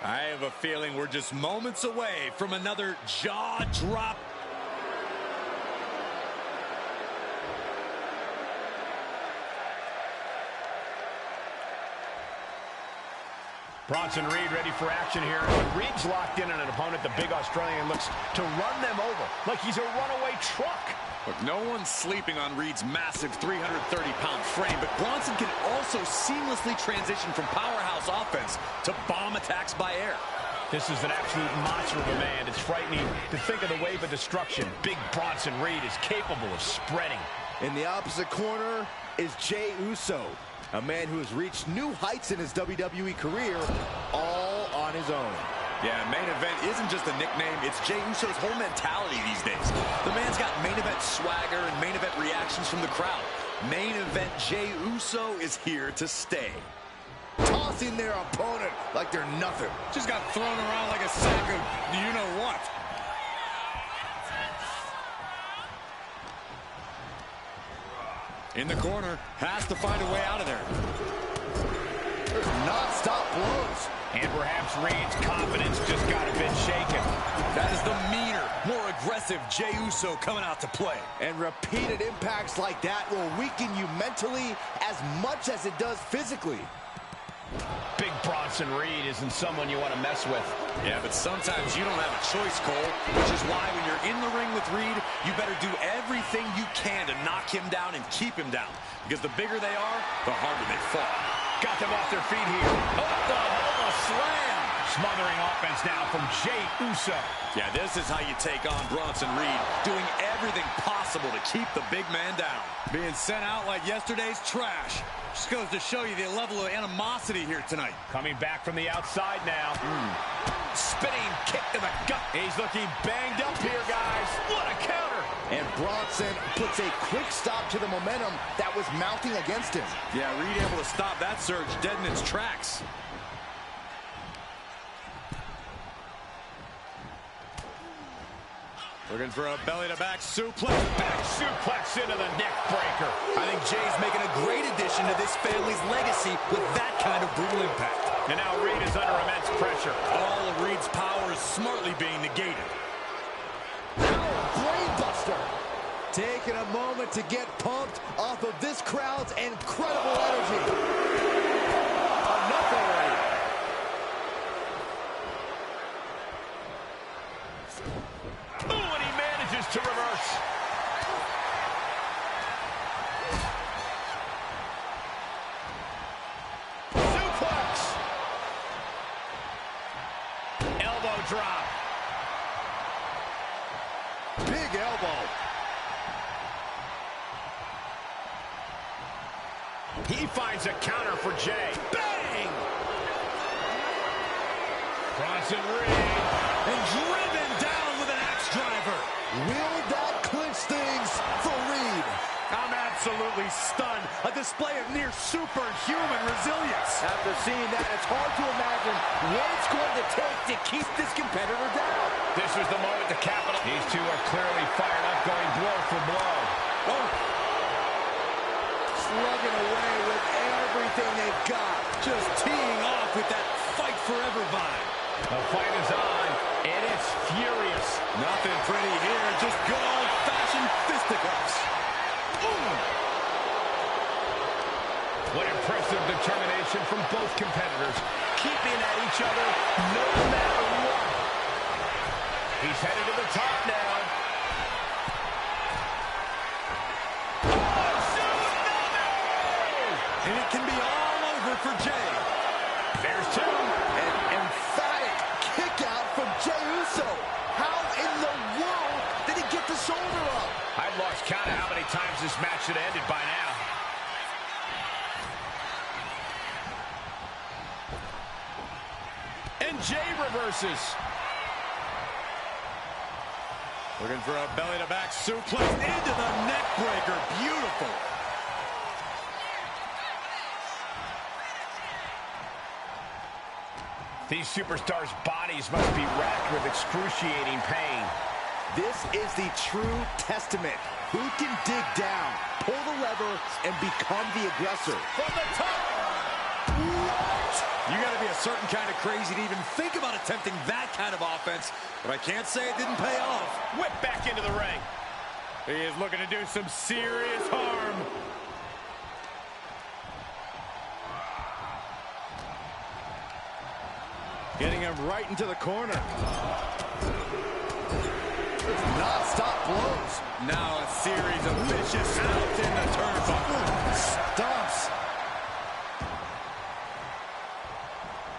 I have a feeling we're just moments away from another jaw drop. Bronson Reed ready for action here. When Reed's locked in on an opponent, the big Australian looks to run them over like he's a runaway truck. Look, no one's sleeping on Reed's massive 330-pound frame, but Bronson can also seamlessly transition from powerhouse offense to bomb attacks by air. This is an absolute monster of a man. It's frightening to think of the wave of destruction Big Bronson Reed is capable of spreading. In the opposite corner is Jey Uso, a man who has reached new heights in his WWE career all on his own. Yeah, main event isn't just a nickname, it's Jey Uso's whole mentality these days. The man's got main event swagger and main event reactions from the crowd. Main event Jey Uso is here to stay. Tossing their opponent like they're nothing. Just got thrown around like a sack of you-know-what. In the corner, has to find a way out of there. There's non-stop blows. And perhaps Reed's confidence just got a bit shaken. That is the meaner, more aggressive Jey Uso coming out to play. And repeated impacts like that will weaken you mentally as much as it does physically. Big Bronson Reed isn't someone you want to mess with. Yeah, but sometimes you don't have a choice, Cole, which is why when you're in the ring with Reed, you better do everything you can to knock him down and keep him down. Because the bigger they are, the harder they fall. Got them off their feet here. Oh, the hell, a slam! Smothering offense now from Jey Uso. Yeah, this is how you take on Bronson Reed, doing everything possible to keep the big man down. Being sent out like yesterday's trash. Just goes to show you the level of animosity here tonight. Coming back from the outside now. Spinning kick to the gut. He's looking banged up here, guys. What a counter. And Bronson puts a quick stop to the momentum that was mounting against him. Yeah, Reed able to stop that surge dead in its tracks. Looking for a belly-to-back suplex. Back suplex into the neck breaker. I think Jay's making a great addition to this family's legacy with that kind of brutal impact. And now Reed is under immense pressure. All of Reed's power is smartly being negated. Brainbuster. Taking a moment to get pumped off of this crowd's incredible energy. Enough already. To reverse. Suplex. Elbow drop. Big elbow. He finds a counter for Jey. Bang! Bronson Reed. And driven down with an axe driver. Will that clinch things for Reed? I'm absolutely stunned. A display of near superhuman resilience. After seeing that, it's hard to imagine what it's going to take to keep this competitor down. This was the moment to capitalize. These two are clearly fired up, going blow for blow. Oh. slugging away with everything they've got. Just teeing off with that fight forever vibe. The fight is on, and it's furious. Nothing pretty here, just good old-fashioned fisticuffs. What impressive determination from both competitors, keeping at each other no matter what. He's headed to the top now. And it can be all over for Jay. There's two. An emphatic kick out from Jey Uso. How in the world did he get the shoulder up? I've lost count of how many times this match should have ended by now. And Jay reverses. Looking for a belly-to-back suplex into the neck breaker. Beautiful. These superstars' bodies must be racked with excruciating pain. This is the true testament. Who can dig down, pull the lever, and become the aggressor? From the top. What? You got to be a certain kind of crazy to even think about attempting that kind of offense. But I can't say it didn't pay off. Whip back into the ring. He is looking to do some serious harm. Getting him right into the corner. Non-stop blows. Now a series of vicious out in the turnbuckle. Stomps.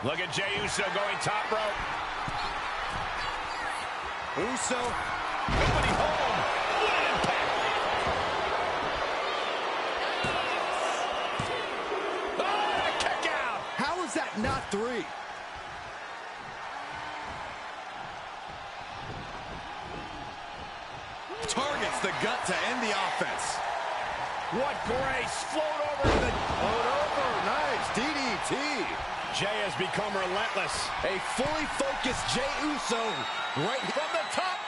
Look at Jey Uso going top rope. Uso. Nobody home. What an impact. Oh, kick out. How is that not 3? Targets the gut to end the offense. What grace. Float over the... Float over. Nice. DDT. Jey has become relentless. A fully focused Jey Uso right from the top.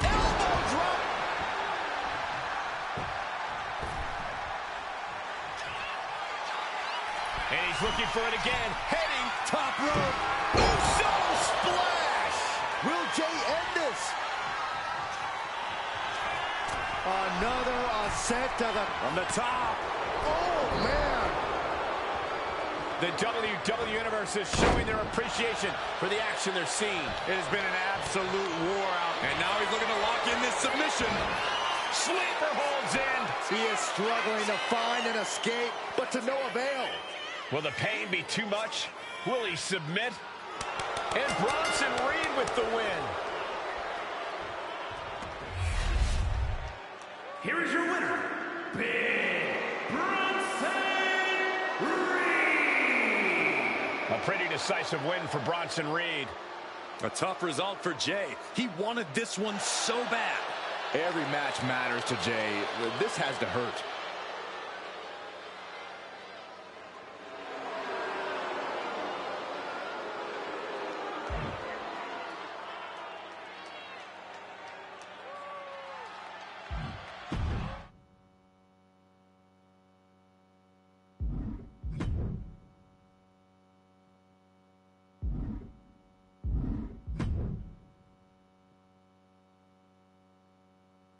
Elbow drop. And he's looking for it again. Heading top rope. Uso splash. Will Jey end this? Another ascent to the... From the top. Oh, man. The WWE Universe is showing their appreciation for the action they're seeing. It has been an absolute war out. And now he's looking to lock in this submission. Sleeper holds in. He is struggling to find an escape, but to no avail. Will the pain be too much? Will he submit? And Bronson Reed with the win. Here is your winner, Big Bronson Reed. A pretty decisive win for Bronson Reed. A tough result for Jey. He wanted this one so bad. Every match matters to Jey. This has to hurt.